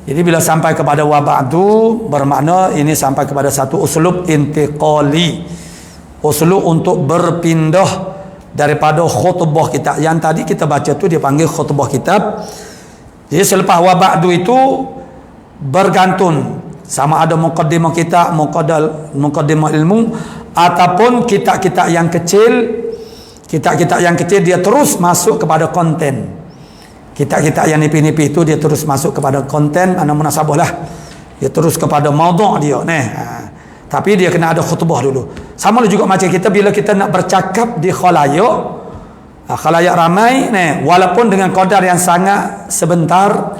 Jadi bila sampai kepada wa ba'du, bermakna ini sampai kepada satu uslub intiqali, uslub untuk berpindah daripada khutbah kita. Yang tadi kita baca tu dia panggil khutbah kitab. Jadi selepas wa ba'du itu bergantung sama ada muqaddimah kitab, muqaddimah ilmu, ataupun kitab-kitab yang kecil. Kitab-kitab yang kecil dia terus masuk kepada konten. Kitab-kitab yang nipih-nipih itu dia terus masuk kepada konten, mana munasabah lah. Dia terus kepada maudhu' dia. Tapi dia kena ada khutbah dulu. Sama juga macam kita bila kita nak bercakap di khalayak, khalayak ramai ni, walaupun dengan qadar yang sangat sebentar,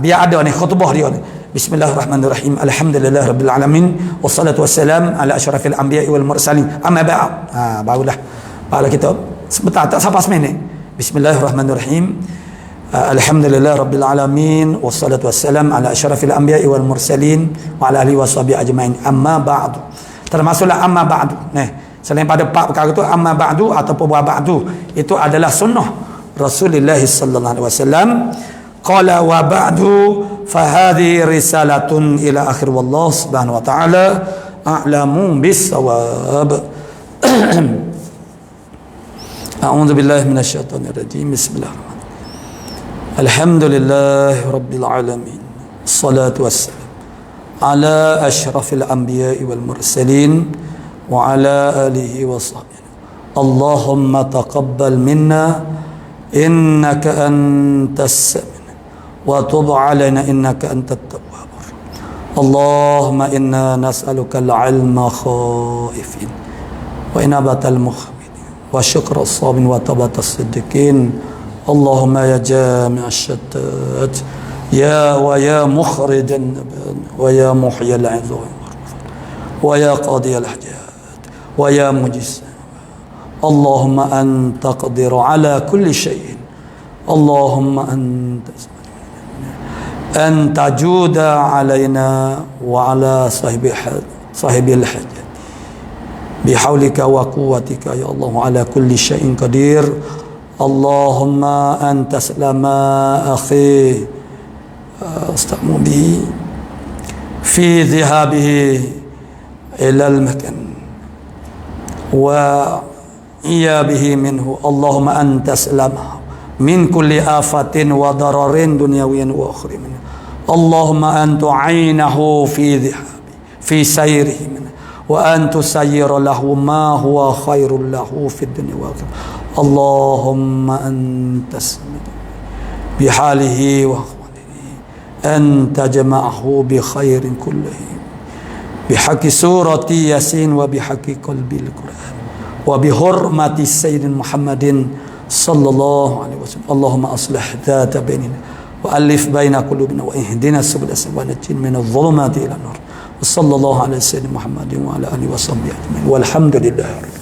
biar ada ni khutbah dia ni. Bismillahirrahmanirrahim. Alhamdulillahirabbil alamin wassalatu wassalam ala asyrafil anbiya'i wal mursalin. Amma ba'd. Barulah. Kalau kita sebentar tak sampai seminit. Bismillahirrahmanirrahim. Alhamdulillahirabbil alamin wassalatu wassalam ala asyrafil anbiya'i wal mursalin wa ala alihi washabihi ajmain. Amma ba'd. Termasuklah amma ba'd. Selain pada empat perkara itu, amma ba'du ataupun wa ba'du, itu adalah sunnah Rasulullah sallallahu alaihi wasallam. Qala wa ba'du fa hadhihi risalatun ila akhir, wallahu subhanahu wa ta'ala a'lamu bis-shawab. A'udzu billahi minasyaitonir rajim. Bismillahirrahmanirrahim. Alhamdulillahi rabbil alamin. Wassalatu wassalam ala asyrafil anbiya'i wal mursalin wa ala alihi wa sahbihi. Allahumma taqabbal minna innaka antas sami' wa tub alaina innaka antat tawwabur. Allahumma inna nas'aluka al-'ilma khaifin wa inabatal mukhbinin wa syukra as-sabin wa tabatas siddiqin. Allahumma ya jami'ash shattat ya wa ya mukhrijan wa ya muhyil 'idham wa ya qadiyal hajat wa ya mujis. Allahumma anta qadiru ala kulli syai'in. Allahumma anta tajuda alaina wa ala sahibil hajat bihaulika wa quwwatika ya Allah ala kulli syai'in qadir. Allahumma anta salama akhi astamu bi fi dhahabihi ila al-makan wa iyabihi minhu. Allahumma anta salama min kulli afatin wa dararin dunyawiyin wa akhiratin. Allahumma anta ainahu fi dhahabi fi sayrihi wa anta sayyira lahu ma huwa khairul lahu fid dunya wa akhirah. Allahumma anta bi halihi wa ahwalihi anta jama'ahu bi khairin kullihi bi haqqi surati yasin wa bi haqqi qalbil quran wa bi hurmati sayyidina Muhammadin sallallahu alaihi wasallam. Allahumma aslih dhata bainina wa alif baina qulubina wa ihdina subul salam wa najjina min adh-dhulumati ila an-nur. Wa sallallahu ala sayyidina Muhammadin wa ala alihi wa sahbihi ajma'in. Walhamdulillah.